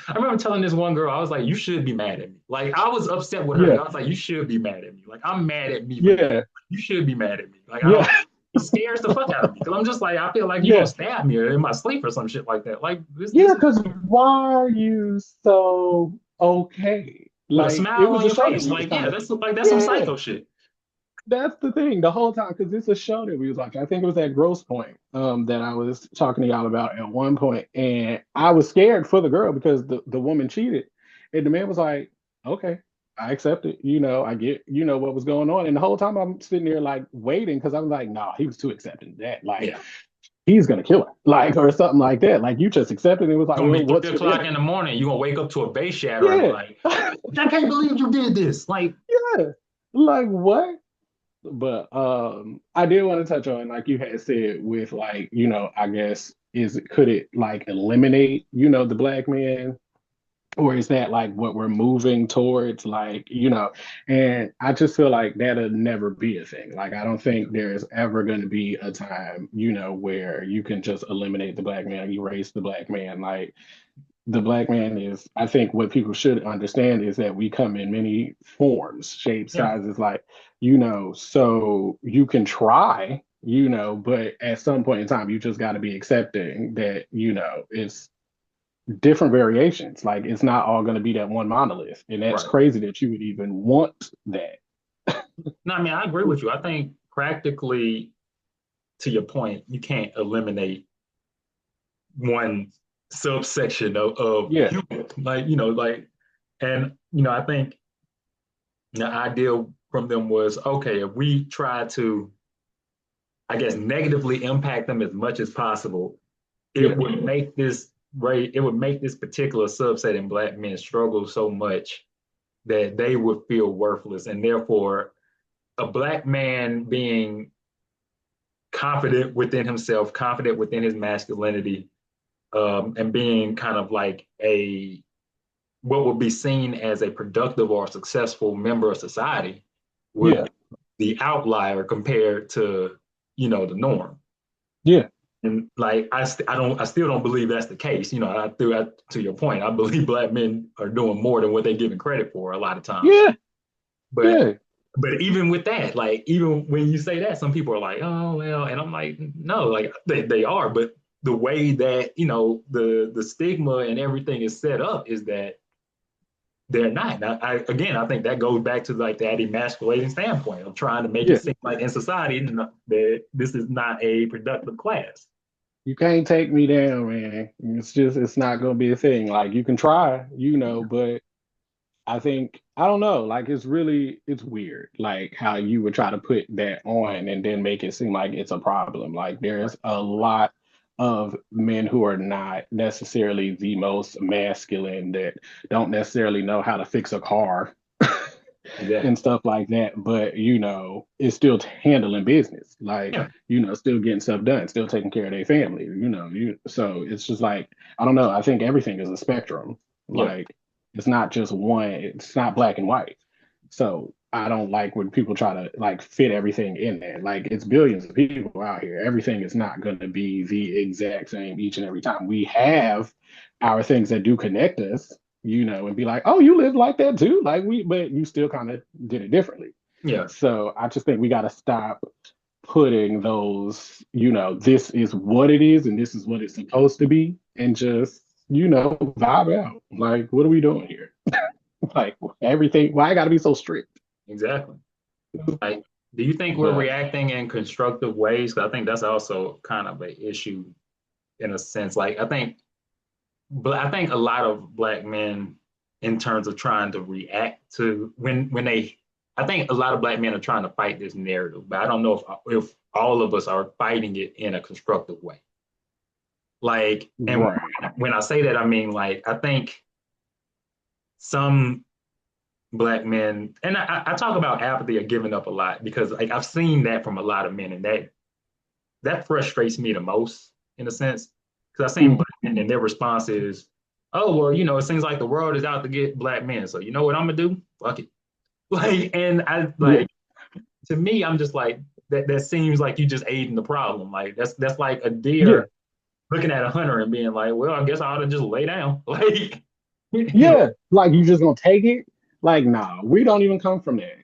I remember telling this one girl, I was like, you should be mad at me. Like I was upset with her. yeah, I was like, you should be mad at me. Like I'm mad at me right now. yeah, You should be mad at me. Like I yeah, don't it scares the fuck out of me. Cause I'm just like, I feel like you're gonna yeah, stab me in my sleep or some shit like that. Like this yeah. is Because why are you so okay? with a Like it smile was on a your show that face. we was Like, kind yeah, of, that's some yeah. psycho shit. That's the thing the whole time because it's a show that we was watching. I think it was at Gross Point that I was talking to y'all about at one point, and I was scared for the girl because the woman cheated, and the man was like, "Okay, I accept it. I get what was going on." And the whole time I'm sitting there like waiting because I'm like, "Nah, he was too accepting of that." Like Yeah. he's gonna kill her, like, or something like that. Like you just accepted it. It was like, It's gonna well, be what's 3 o'clock today? in the morning. You're gonna wake up to a base shatter and be Yeah. like, I can't believe you did this. Like, Yeah. Like what? But I did want to touch on, like you had said, with like, I guess could it like eliminate, the black man? Or is that like what we're moving towards? Like, and I just feel like that'll never be a thing. Like, I don't think there's ever going to be a time, where you can just eliminate the black man, erase the black man. Like, the black man is, I think what people should understand is that we come in many forms, shapes, yeah, sizes, like, so you can try, but at some point in time, you just got to be accepting that, it's different variations. Like, it's not all going to be that one monolith. And that's right. crazy that you would even want that. No, I mean, I agree with you. I think practically, to your point, you can't eliminate one subsection of Yeah. human. Like, and I think the idea from them was okay, if we try to, I guess, negatively impact them as much as possible, it Yeah. would make this right, it would make this particular subset in black men struggle so much that they would feel worthless. And therefore, a black man being confident within himself, confident within his masculinity, and being kind of like a what would be seen as a productive or successful member of society would Yeah. be the outlier compared to the norm. Yeah. And like I still don't believe that's the case. To your point, I believe black men are doing more than what they're given credit for a lot of times. Yeah. But Yeah. but even with that, like even when you say that, some people are like, oh well, and I'm like, no, like they are, but the way that the stigma and everything is set up is that they're not. Now, I think that goes back to like that emasculating standpoint of trying to make it Yeah. seem like in society that this is not a productive class. You can't take me down, man. It's not gonna be a thing. Like you can try, but I think I don't know. Like it's weird. Like how you would try to put that on and then make it seem like it's a problem. Like Right. there's a lot of men who are not necessarily the most masculine that don't necessarily know how to fix a car and Exactly. stuff like that, but it's still handling business, like Yeah. still getting stuff done, still taking care of their family, so it's just like I don't know. I think everything is a spectrum. Yeah. Like it's not just one, it's not black and white. So I don't like when people try to like fit everything in there. Like it's billions of people out here. Everything is not going to be the exact same each and every time. We have our things that do connect us, and be like, oh, you live like that too. Like but you still kind of did it differently. Yeah. So I just think we got to stop putting those, this is what it is and this is what it's supposed to be, and just, vibe out. Like, what are we doing here? Like everything, why I got to be so strict? Exactly. Like, do you think we're But reacting in constructive ways? 'Cause I think that's also kind of an issue in a sense. Like, but I think a lot of black men, in terms of trying to react to when they, I think a lot of black men are trying to fight this narrative, but I don't know if all of us are fighting it in a constructive way. Like, and right, when I say that, I mean like I think some black men, and I talk about apathy or giving up a lot because like I've seen that from a lot of men, and that frustrates me the most in a sense because I've seen mm, black men and their response is, oh well, it seems like the world is out to get black men, so you know what I'm gonna do? Fuck it. Like, and I yeah, like to me, I'm just like that seems like you just aiding the problem. Like that's like a yeah, deer looking at a hunter and being like, well, I guess I ought to just lay down. Like, yeah. Like you just gonna take it? Like, nah, we don't even come from that.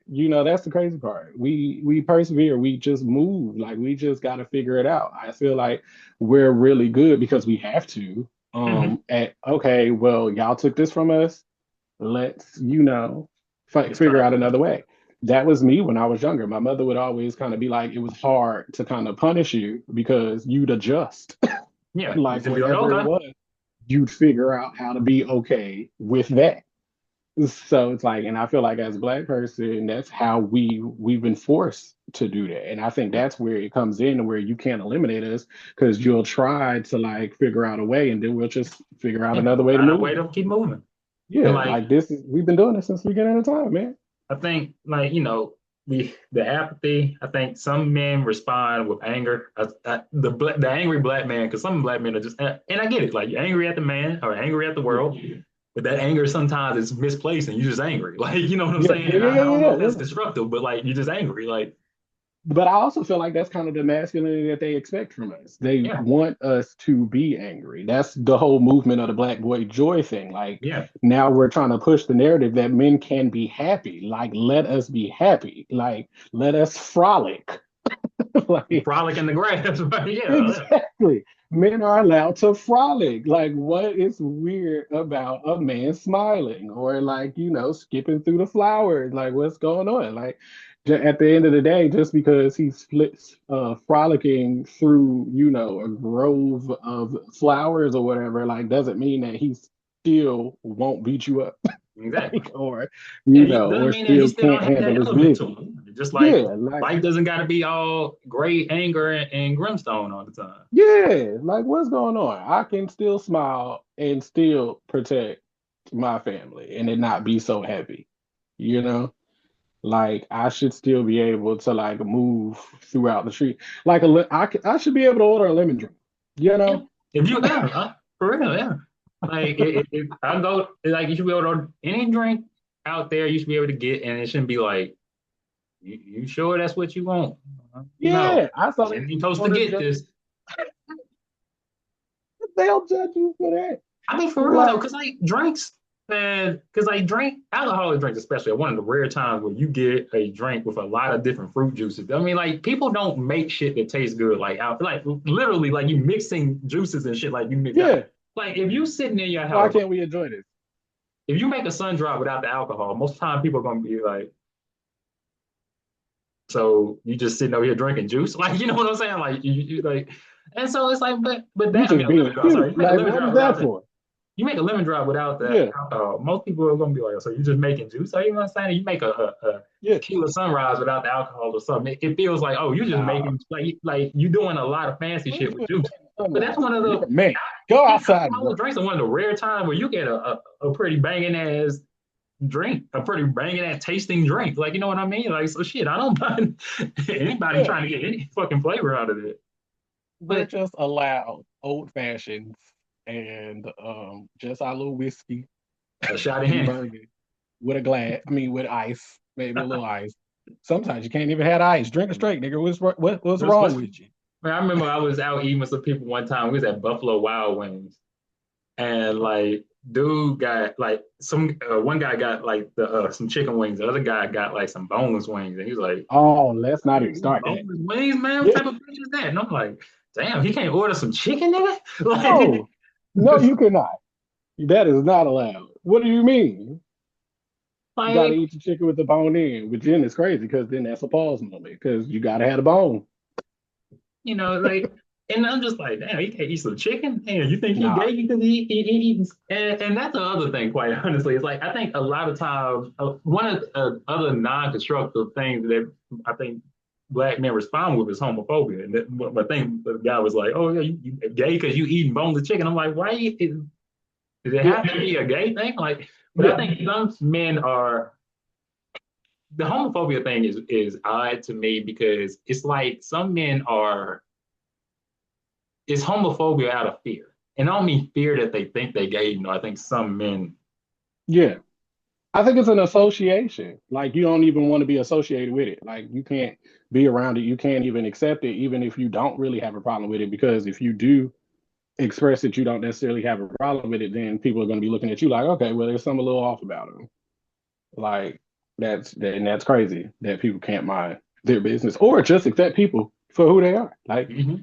That's the crazy part. We persevere. We just move. Like we just got to figure it out. I feel like we're really good because we have to. mhm. At okay, well, y'all took this from us. Let's Let's try figure to out another way. That was me when I was younger. My mother would always kind of be like, it was hard to kind of punish you because you'd adjust. yeah, you Like should be like, whatever it okay, was, you'd figure out how to be okay with that. So it's like, and I feel like as a Black person, that's how we've been forced to do that. And I think that's where it comes in, where you can't eliminate us because you'll try to like figure out a way, and then we'll just figure out Yeah, another way to find a move. way to keep moving. And Yeah, like like this is we've been doing this since the beginning of time, man. I think like the apathy. I think some men respond with anger. The angry black man, because some black men are just and I get it. Like you're angry at the man or angry at the Yeah, world, but that anger sometimes is misplaced and you're just angry. Like you know what I'm yeah, saying? yeah, And yeah, I don't know yeah, if yeah. that's constructive, but like you're just angry. Like But I also feel like that's kind of the masculinity that they expect from us. They yeah, want us to be angry. That's the whole movement of the Black boy joy thing. Like yeah. now we're trying to push the narrative that men can be happy. Like let us be happy. Like let us frolic. Like Frolic in the grass, right? Yeah, exactly. Men are allowed to frolic. Like, what is weird about a man smiling or like, skipping through the flowers? Like, what's going on? Like, at the end of the day, just because he's frolicking through, a grove of flowers or whatever, like, doesn't mean that he still won't beat you up, exactly. like, or, Yeah, he doesn't or mean that he still still can't don't have that handle his element to business. him. Just like Yeah, like. life doesn't got to be all great anger and brimstone all the time. Yeah, like what's going on? I can still smile and still protect my family and it not be so heavy, you know? Like I should still be able to like move throughout the street. Like I should be able to order a lemon drink, you Yeah. know? If you, yeah, for real, yeah. Like if I go, like you should be able to any drink out there, you should be able to get, and it shouldn't be like, you sure that's what you want? No, Yeah, I saw you that ain't supposed to on the get judge. this. They'll judge you for that. I mean, for real though, Like, because like drinks, man, because like alcoholic drinks, especially, are one of the rare times where you get a drink with a lot of different fruit juices. I mean, like people don't make shit that tastes good, like out, like literally, like you mixing juices and shit, like you mix out. yeah, Like if you sitting in your why house, can't we enjoy this? if you make a sun drop without the alcohol, most of the time people are gonna be like, so you just sitting over here drinking juice, like you know what I'm saying? Like you like, and so it's like, but You that I just mean, a lemon being drop. Sorry, cute. you make a Like, lemon what is drop that without that. for? You make a lemon drop without the Yeah, alcohol. Most people are gonna be like, so you just making juice? Are you know what I'm saying? You make a yeah. tequila sunrise without the alcohol or something. It feels like, oh, you're just Nah. making like you doing a lot of fancy What shit you with mean juice. But that's sunrise, one of bro? You're the a man. Go outside and alcoholic drinks are one of the rare times where you get a pretty banging ass drink, a pretty banging ass tasting drink. Like you know what I mean? Like so shit, I don't mind anybody yeah. trying to get any fucking flavor out of it. We're But just allowed old fashions and just our little whiskey a shot of and Henny. bourbon with a glass. I mean, with ice, maybe a little ice. Sometimes you can't even have ice. Drink it straight, nigga. What's wrong What's with you? Man, I remember I was out eating with some people one time. We was at Buffalo Wild Wings, and like, dude got like some one guy got like the some chicken wings. The other guy got like some boneless wings, and he's like, Oh, let's not "You even eat start that. boneless wings, man? What Yeah. type of bitch is that?" And I'm like, "Damn, he can't order some chicken, nigga." No, no, you cannot. That is not allowed. What do you mean? You got to like, eat your chicken with the bone in. With gin, it's crazy because then that's a pause moment because you got to have the bone. like, and I'm just like, damn, he can't eat some chicken. Damn, you think he Nah. gay because he eats? And that's the other thing, quite honestly. It's like I think a lot of times one of the other non-constructive things that I think black men respond with is homophobia. And that, but I think the guy was like, "Oh yeah, you gay because you eating boneless chicken." I'm like, why? Does it Yeah. have to be a gay thing? Like, but I Yeah. think some men are the homophobia thing is odd to me because it's like some men are it's homophobia out of fear. And I don't mean fear that they think they gay. I think some men, Yeah. I think it's an association. Like you don't even want to be associated with it. Like you can't be around it. You can't even accept it, even if you don't really have a problem with it. Because if you do express that you don't necessarily have a problem with it, then people are going to be looking at you like, okay, well, there's something a little off about him. Like and that's crazy that people can't mind their business or just accept people for who they are. Like mm-hmm.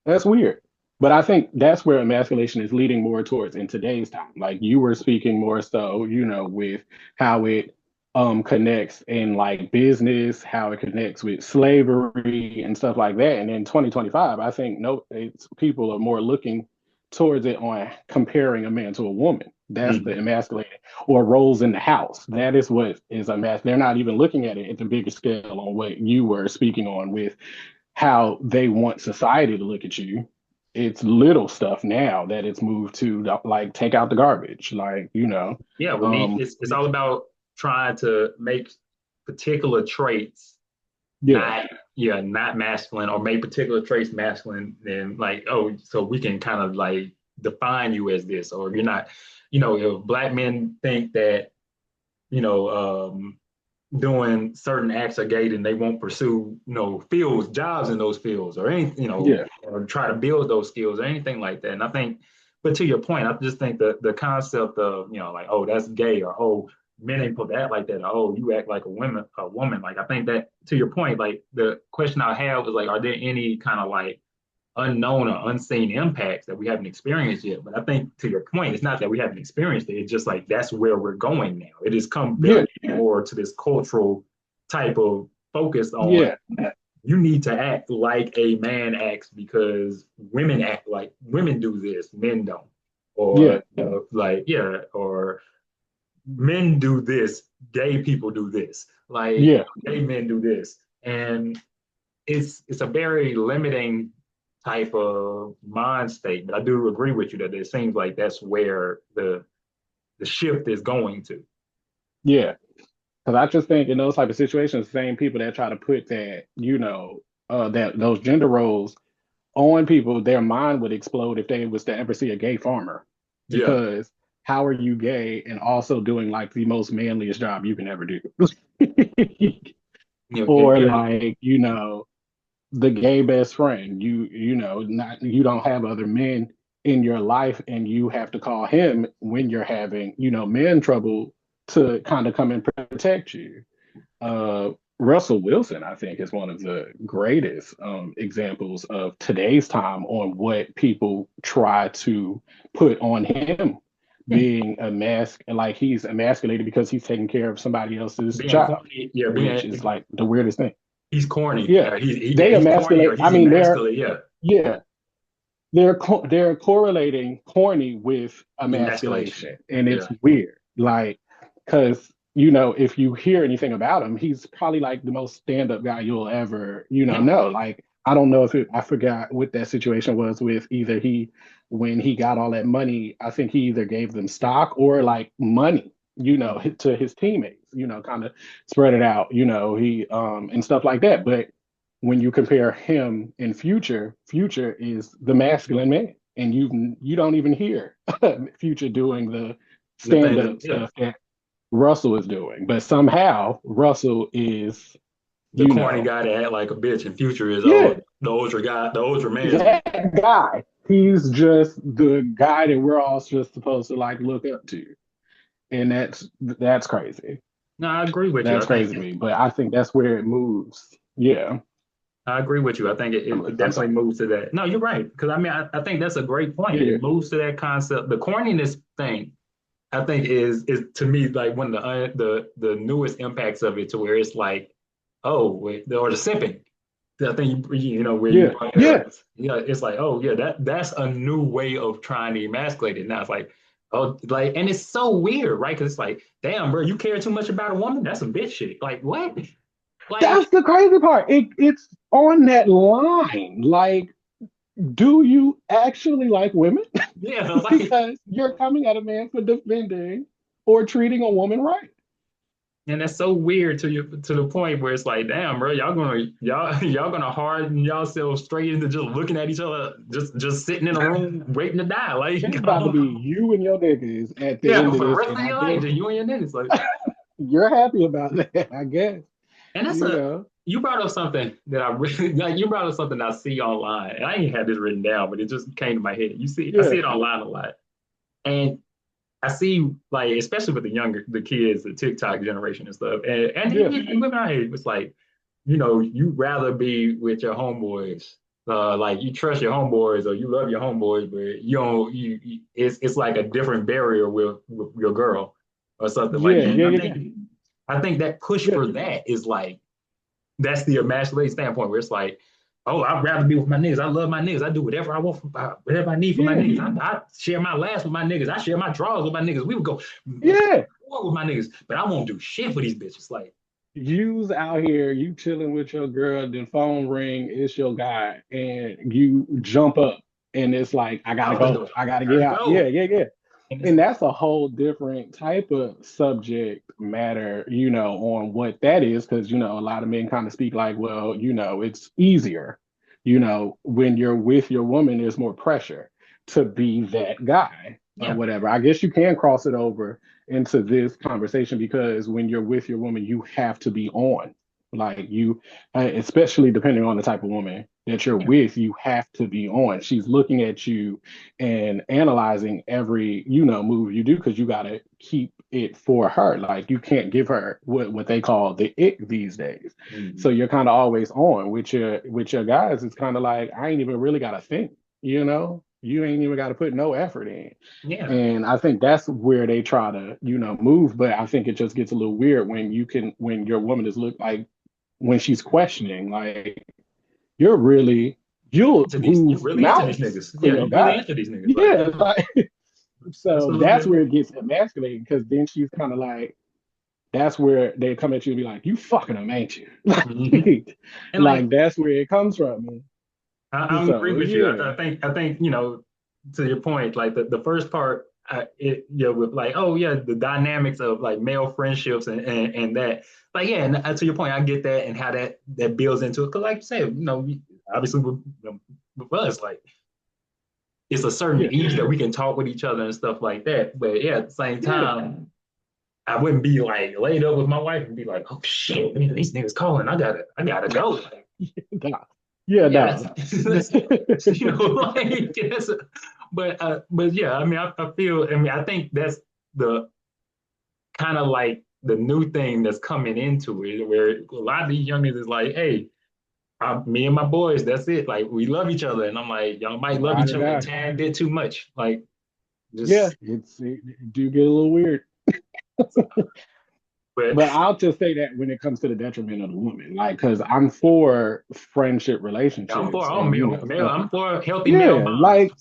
that's weird. But I think that's where emasculation is leading more towards in today's time. Like you were speaking more so, with how it connects in like business, how it connects with slavery and stuff like that. And in 2025, I think no, it's people are more looking towards it on comparing a man to a woman. That's the Mm. emasculating. Or roles in the house. That is what is They're not even looking at it at the bigger scale on what you were speaking on with how they want society to look at you. It's little stuff now that it's moved to, like, take out the garbage, like, Yeah, we need um, it's all about trying to make particular traits yeah, not not masculine, or make particular traits masculine, then like, oh, so we can kind of like define you as this. Or you're not, if black men think that, you know, doing certain acts are gay, then they won't pursue, fields, jobs in those fields, or anything, yeah, or try to build those skills or anything like that. And I think, but to your point, I just think the concept of, like, oh, that's gay, or oh, men ain't put that like that, or oh, you act like a woman. Like, I think that, to your point, like the question I have is like, are there any kind of like unknown or unseen impacts that we haven't experienced yet? But I think, to your point, it's not that we haven't experienced it. It's just like that's where we're going now. It has come yeah, very more to this cultural type of focus on, yeah, you need to act like a man acts because women act like women do this, men don't. yeah, Or like, yeah, or men do this, gay people do this. Like, yeah, gay men do this. And it's a very limiting type of mind state. But I do agree with you that it seems like that's where the shift is going to. yeah. Because I just think in those type of situations, the same people that try to put that, that those gender roles on people, their mind would explode if they was to ever see a gay farmer. Yeah. Because how are you gay and also doing like the most manliest job you can ever do? Or Yeah. like, the gay best friend. Not you don't have other men in your life and you have to call him when you're having, men trouble to kind of come and protect you. Uh, Russell Wilson, I think, is one of the greatest examples of today's time on what people try to put on him being a mask, like he's emasculated because he's taking care of somebody else's being child, yeah which being is like the weirdest thing. He's corny. Yeah, Yeah, they he's corny, or emasculate. I he's mean, they're emasculate. Yeah, yeah, they're correlating corny with emasculation. emasculation, and Yeah, it's weird. Like, because if you hear anything about him, he's probably like the most stand-up guy you'll ever know. Like, I don't know if I forgot what that situation was with either he when he got all that money. I think he either gave them stock or like money, to his teammates. Kind of spread it out. He and stuff like that, but when you compare him and Future, Future is the masculine man, and you don't even hear Future doing the the stand thing that, up stuff that Russell is doing, but somehow Russell is, the you corny know, guy that act like a bitch, and Future is, yeah, oh, the ultra guy, the ultra man's man. that guy. He's just the guy that we're all just supposed to like look up to, and that's crazy. No, I agree with you. That's I think crazy to me, but I think that's where it moves. Yeah, I agree with you. I think it I'm definitely sorry. moves to that. No, you're right. Because I mean, I think that's a great point. Yeah, It moves to that concept. The corniness thing, I think, is to me like one of the newest impacts of it, to where it's like, oh, wait, or the simping. I think where you yeah, yeah. yeah, it's like, oh yeah, that's a new way of trying to emasculate it. Now it's like, oh, like, and it's so weird, right? Because it's like, damn, bro, you care too much about a woman? That's some bitch shit. Like, what? That's Like, the crazy part. It's on that line. Like, do you actually like women? yeah, like, Because you're coming at a man for defending or treating a woman right. and that's so weird to the point where it's like, damn, bro, y'all gonna harden yourselves straight into just looking at each other, just sitting in a room waiting to die. Like, It's about to be you and your niggas at the yeah, end of for the this, rest and of I your life, guess just you and your niggas. Like, you're happy about that. I guess and that's you know. you brought up something that I really like. You brought up something I see online, and I ain't had this written down, but it just came to my head. I Yeah, see it online a lot, and I see, like, especially with the kids, the TikTok generation and stuff, and yeah, even women our age, it's like, you'd rather be with your homeboys. Like, you trust your homeboys, or you love your homeboys, but you don't. It's like a different barrier with your girl or something like yeah, that. And yeah, I yeah, think I think that push yeah, for that is like, that's the emasculated standpoint, where it's like, Oh, I'd rather be with my niggas. I love my niggas. I do whatever I want, whatever I need for my Yeah, niggas. I share my last with my niggas. I share my drawers with my niggas. We would go yeah. war with my niggas, but I won't do shit for these bitches. Like, You's out here, you chilling with your girl, then phone ring, it's your guy, and you jump up, and it's like, I gotta out the go, door. I gotta I get gotta out. Yeah, go. yeah, yeah. And it's And like, that's a whole different type of subject matter, on what that is, because a lot of men kind of speak like, well, it's easier. When you're with your woman, there's more pressure to be that guy or yeah, whatever. I guess you can cross it over into this conversation because when you're with your woman, you have to be on. Like especially depending on the type of woman that you're yeah, with, you have to be on. She's looking at you and analyzing every move you do because you got to keep it for her. Like you can't give her what they call the ick these days. So mhm, you're kind of always on with your guys. It's kind of like I ain't even really got to think. You ain't even got to put no effort in. yeah. And I think that's where they try to move. But I think it just gets a little weird when your woman is look like when she's questioning like you'll Into these, you move really into these mountains niggas. for Yeah, your you really guy. into these niggas. Like, Yeah, like that's a so little that's bit. where it gets emasculating because then she's kind of like, that's where they come at you and be like, you fucking them, ain't you? Mhm. And like, Like that's where it comes from. I agree So with you. yeah, I think to your point, like the first part, with like, oh yeah, the dynamics of like male friendships and that, like yeah, and to your point, I get that and how that builds into it. Because like you said, obviously with us, like it's a certain yeah, ease that we can talk with each other and stuff like that. But yeah, at the same yeah, time, I wouldn't be like laid up with my wife and be like, oh shit, man, these niggas calling, I gotta go. Like, nah. Yeah, yeah, no. like yes, but yeah, I mean, I think that's the kind of like the new thing that's coming into it, where a lot of these young niggas is like, hey, me and my boys, that's it. Like we love each other, and I'm like, y'all might love Ride each or other a die. tad bit too much, like Yeah, just. it do get a little weird. But But I'll just say that when it comes to the detriment of the woman, like, because I'm for friendship I'm for relationships all and, male. I'm for healthy male yeah, bonds. like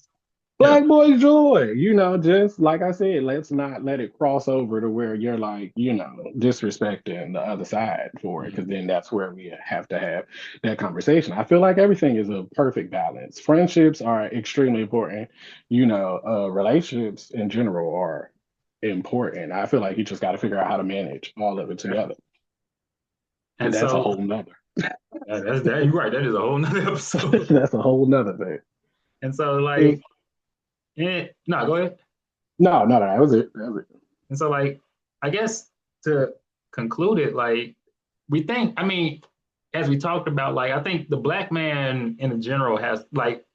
Yeah. Black Boy Joy, just like I said, let's not let it cross over to where you're like, disrespecting the other side for it, because Mhm. then that's where we have to have that conversation. I feel like everything is a perfect balance. Friendships are extremely important, relationships in general are important. I feel like you just got to figure out how to manage all of it Yeah. together. And And that's a so whole nother. that's that. You're right. That is a whole nother episode. That's a whole nother thing. And so If like, no, go ahead. no, no, no, that was it. That was it. And so like, I guess to conclude it, like we think, I mean, as we talked about, like I think the black man in general has like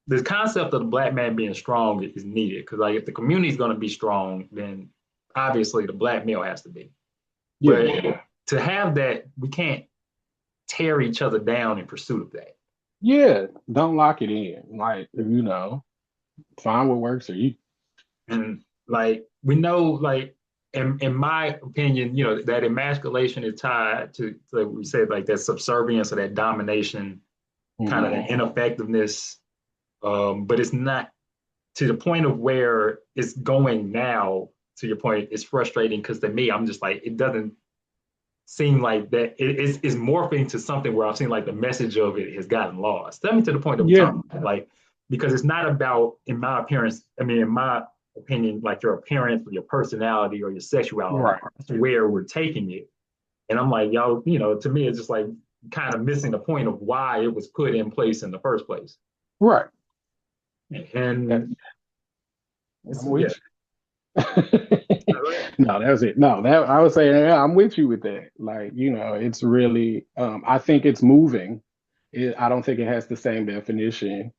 the concept of the black man being strong is needed because like if the community is going to be strong, then obviously the black male has to be. Yeah, But yeah. to have that, we can't tear each other down in pursuit of that. Yeah, don't lock it in. Like, find what works for you. And like we know, like in my opinion, that emasculation is tied to like we said, like that subservience or that domination, kind of Hmm. the ineffectiveness. But it's not to the point of where it's going now. To your point, it's frustrating because to me, I'm just like it doesn't seem like that it's morphing to something where I've seen like the message of it has gotten lost. I mean, to the point that we Yeah, talk about, like because it's not about, in my appearance. I mean, in my opinion, like your appearance or your personality or your sexuality. right, That's where we're taking it, and I'm like, y'all, to me, it's just like kind of missing the point of why it was put in place in the first place. right. That, And I'm yeah, with you. No, that's it. No, that I would say, yeah, I'm with you with that. Like, it's really, I think it's moving. I don't think it has the same definition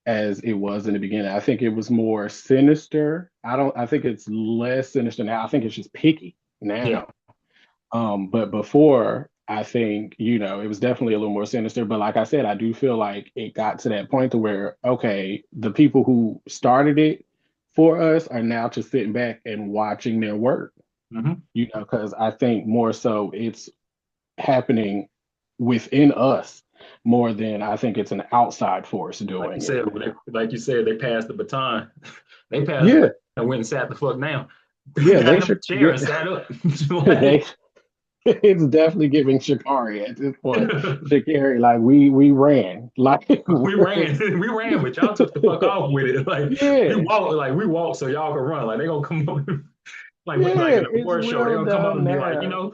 as it was in the beginning. I think it was more sinister. I think it's less sinister now. I think it's just picky yeah, now. But before, I think, it was definitely a little more sinister. But like I said, I do feel like it got to that point to where, okay, the people who started it for us are now just sitting back and watching their work, hmm, because I think more so it's happening within us. more than I think it's an outside force doing it. Like you said, they passed the baton. They passed the Yeah, baton and went and sat the fuck down. yeah, Got they in a should. chair Yeah, and sat up. they. It's definitely giving Shikari at this point. Shikari, like we ran, like We ran, but y'all took the fuck off with it. Like yeah, we walk so y'all can run. Like they gonna come up, like yeah, in the it's award show, they well gonna come up done and be like, now.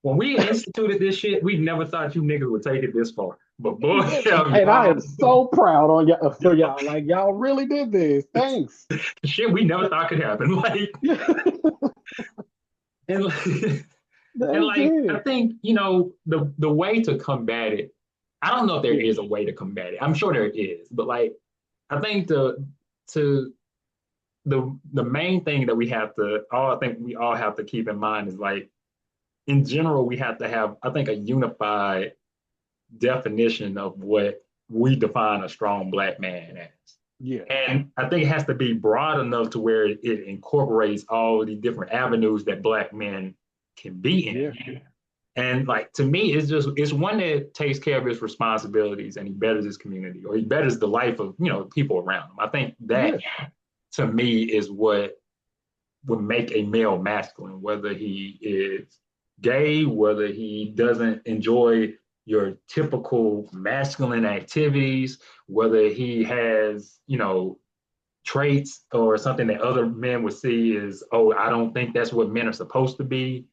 when we instituted this shit, we never thought you niggas would take it this far. But boy, And I am so proud on y'all for y'all y'all. Like y'all really did this. Thanks. shit we never thought could happen. Like and and That's like I it. think the way to combat it. I don't know if there Yeah, is a way to combat it. I'm sure there is, but like I think to the main thing that I think we all have to keep in mind is like in general we have to have I think a unified definition of what we define a strong black man as. yeah, And I think it has to be broad enough to where it incorporates all the different avenues that black men can be in. yeah, And like to me, it's one that takes care of his responsibilities and he betters his community or he betters the life of people around him. I think that yeah, to me is what would make a male masculine, whether he is gay, whether he doesn't enjoy your typical masculine activities, whether he has, traits or something that other men would see as, oh, I don't think that's what men are supposed to be.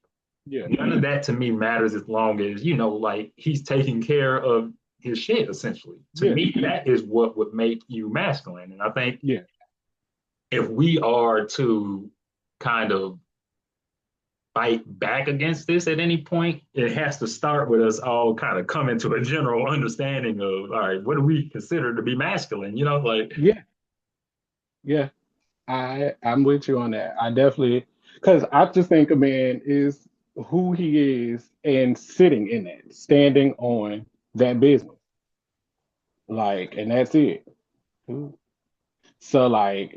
yeah, None of that to me matters as long as, like he's taking care of his shit, essentially. To yeah, me, that is what would make you masculine. And I think yeah, if we are to kind of fight back against this at any point, it has to start with us all kind of coming to a general understanding of, all right, what do we consider to be masculine? Like, yeah, yeah. I'm with you on that. I definitely because I just think a man is who he is and sitting in that, standing on that business. Like, and that's it. So like,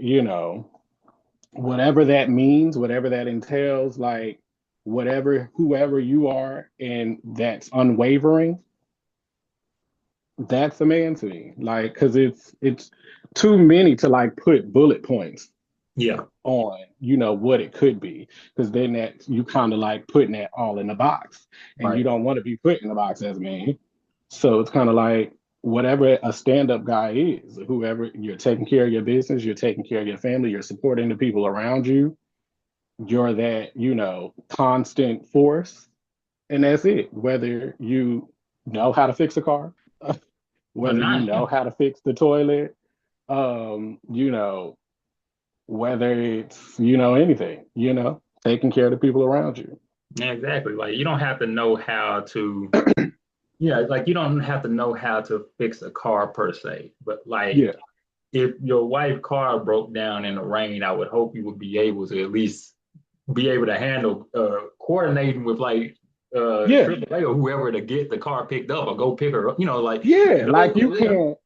whatever that means, whatever that entails, like whatever whoever you are and that's unwavering, that's a man to me. Like, because it's too many to like put bullet points yeah, on, what it could be. Because then that you kind of like putting that all in a box. And you right. don't want to be put in a box as a man. So it's kind of like whatever a stand-up guy is, whoever you're taking care of your business, you're taking care of your family, you're supporting the people around you, you're that, constant force. And that's it. Whether you know how to fix a car, Or whether you not. know how to fix the toilet, you know, whether it's, anything, taking care of the people around you. Yeah, exactly. Like you don't have to know how to, like you don't have to know how to fix a car per se, but like Yeah. if your wife's car broke down in the rain, I would hope you would be able to at least be able to handle coordinating with like Yeah. AAA or whoever to get the car picked up or go pick her up. Like Yeah. Like those, you can't.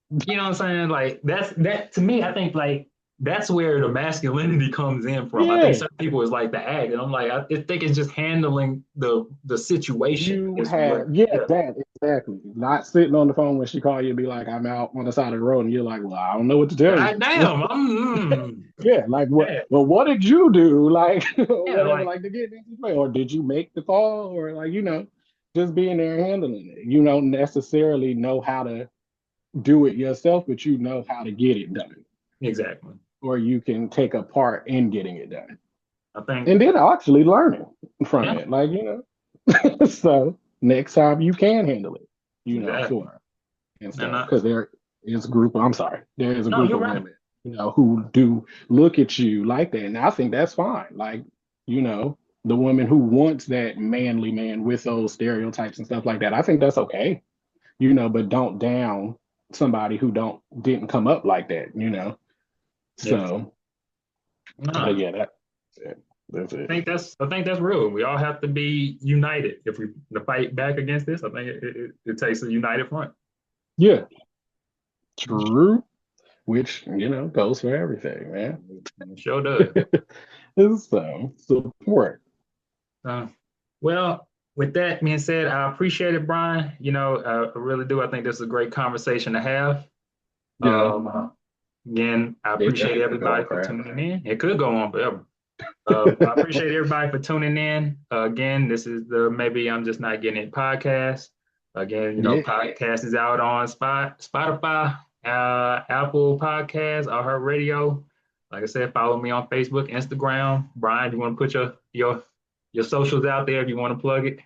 what I'm saying? Like that to me, I think like that's where the masculinity comes in from. I think Yeah. certain people is like the act, and I'm like, I think it's just handling the situation You is what. have, yeah, Yeah, that exactly. Not sitting on the phone when she call you and be like, I'm out on the side of the road, and you're like, well, I don't know what to tell you. God damn, Yeah, like what? yeah, Well, what did you do? Like yeah, whatever, like like to get into play, or did you make the call, or like just being there and handling it. You don't necessarily know how to do it yourself, but you know how to get it done, exactly. or you can take a part in getting it done, I think and then actually learning from yeah, it. Like so next time you can handle it, exactly. sure and And stuff. Because there is a group. I'm sorry, there is a no, group you're of right. women, who do look at you like that, and I think that's fine. Like, the woman who wants that manly man with those stereotypes and stuff like that. I think that's okay, but don't down somebody who didn't come up like that. Yeah, So, but no, yeah, that's it. That's it. I think that's real. We all have to be united if we to fight back against this. I think it takes a united front. Yeah, true. Which goes for everything, man. It sure does. So support. Uh, well, with that being said, I appreciate it, Brian. I really do. I think this is a great conversation to have. Yeah, Again, I it appreciate definitely could go everybody on for forever. tuning in. It could go on forever. I appreciate everybody for tuning in. Again, this is the Maybe I'm Just Not Getting It podcast. Again, Yeah, podcast is out on Spotify, Apple Podcasts, iHeartRadio. Like I said, follow me on Facebook, Instagram. Brian, you want to put your socials out there if you want to plug it?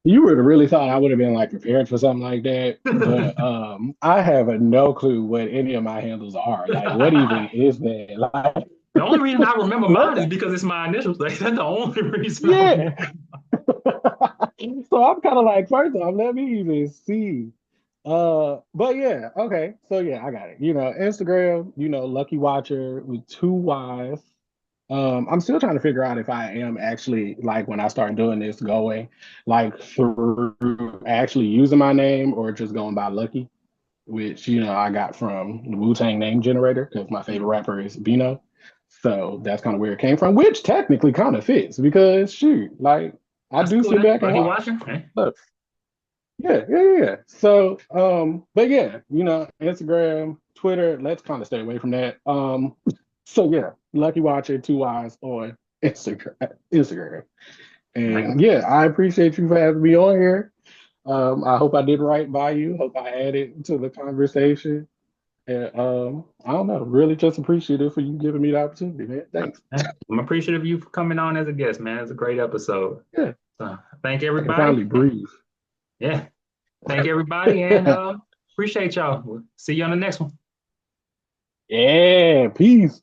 you would have really thought I would have been like prepared for something like that, but I have no clue what any of my handles are. Like, what even is that? Like, The only reason I remember mine is let because it's my initials. Like, that's the only reason I remember. yeah. So I'm kind of like, first off, let me even see. But yeah, okay. So yeah, I got it. Instagram, Lucky Watcher with two Y's. I'm still trying to figure out if I am actually like when I start doing this going like through actually using my name or just going by Lucky, which I got from the Wu-Tang name generator because my favorite rapper is Bino. So that's kind of where it came from, which technically kind of fits because shoot, like I That's do cool. sit Then. back and Lucky watch. watching. Okay. Look, yeah, yeah, yeah. Yeah. So, but yeah, Instagram, Twitter, let's kind of stay away from that. So yeah, Lucky Watcher, two eyes on Instagram. Right. And yeah, I appreciate you for having me on here. I hope I did right by you. Hope I added to the conversation. And I don't know, really just appreciative for you giving me the opportunity, man. Thanks. I'm appreciative of you for coming on as a guest, man. It's a great episode. Yeah, So thank I can everybody. finally breathe. Yeah. Thank everybody and appreciate y'all. We'll see you on the next one. Yeah, peace.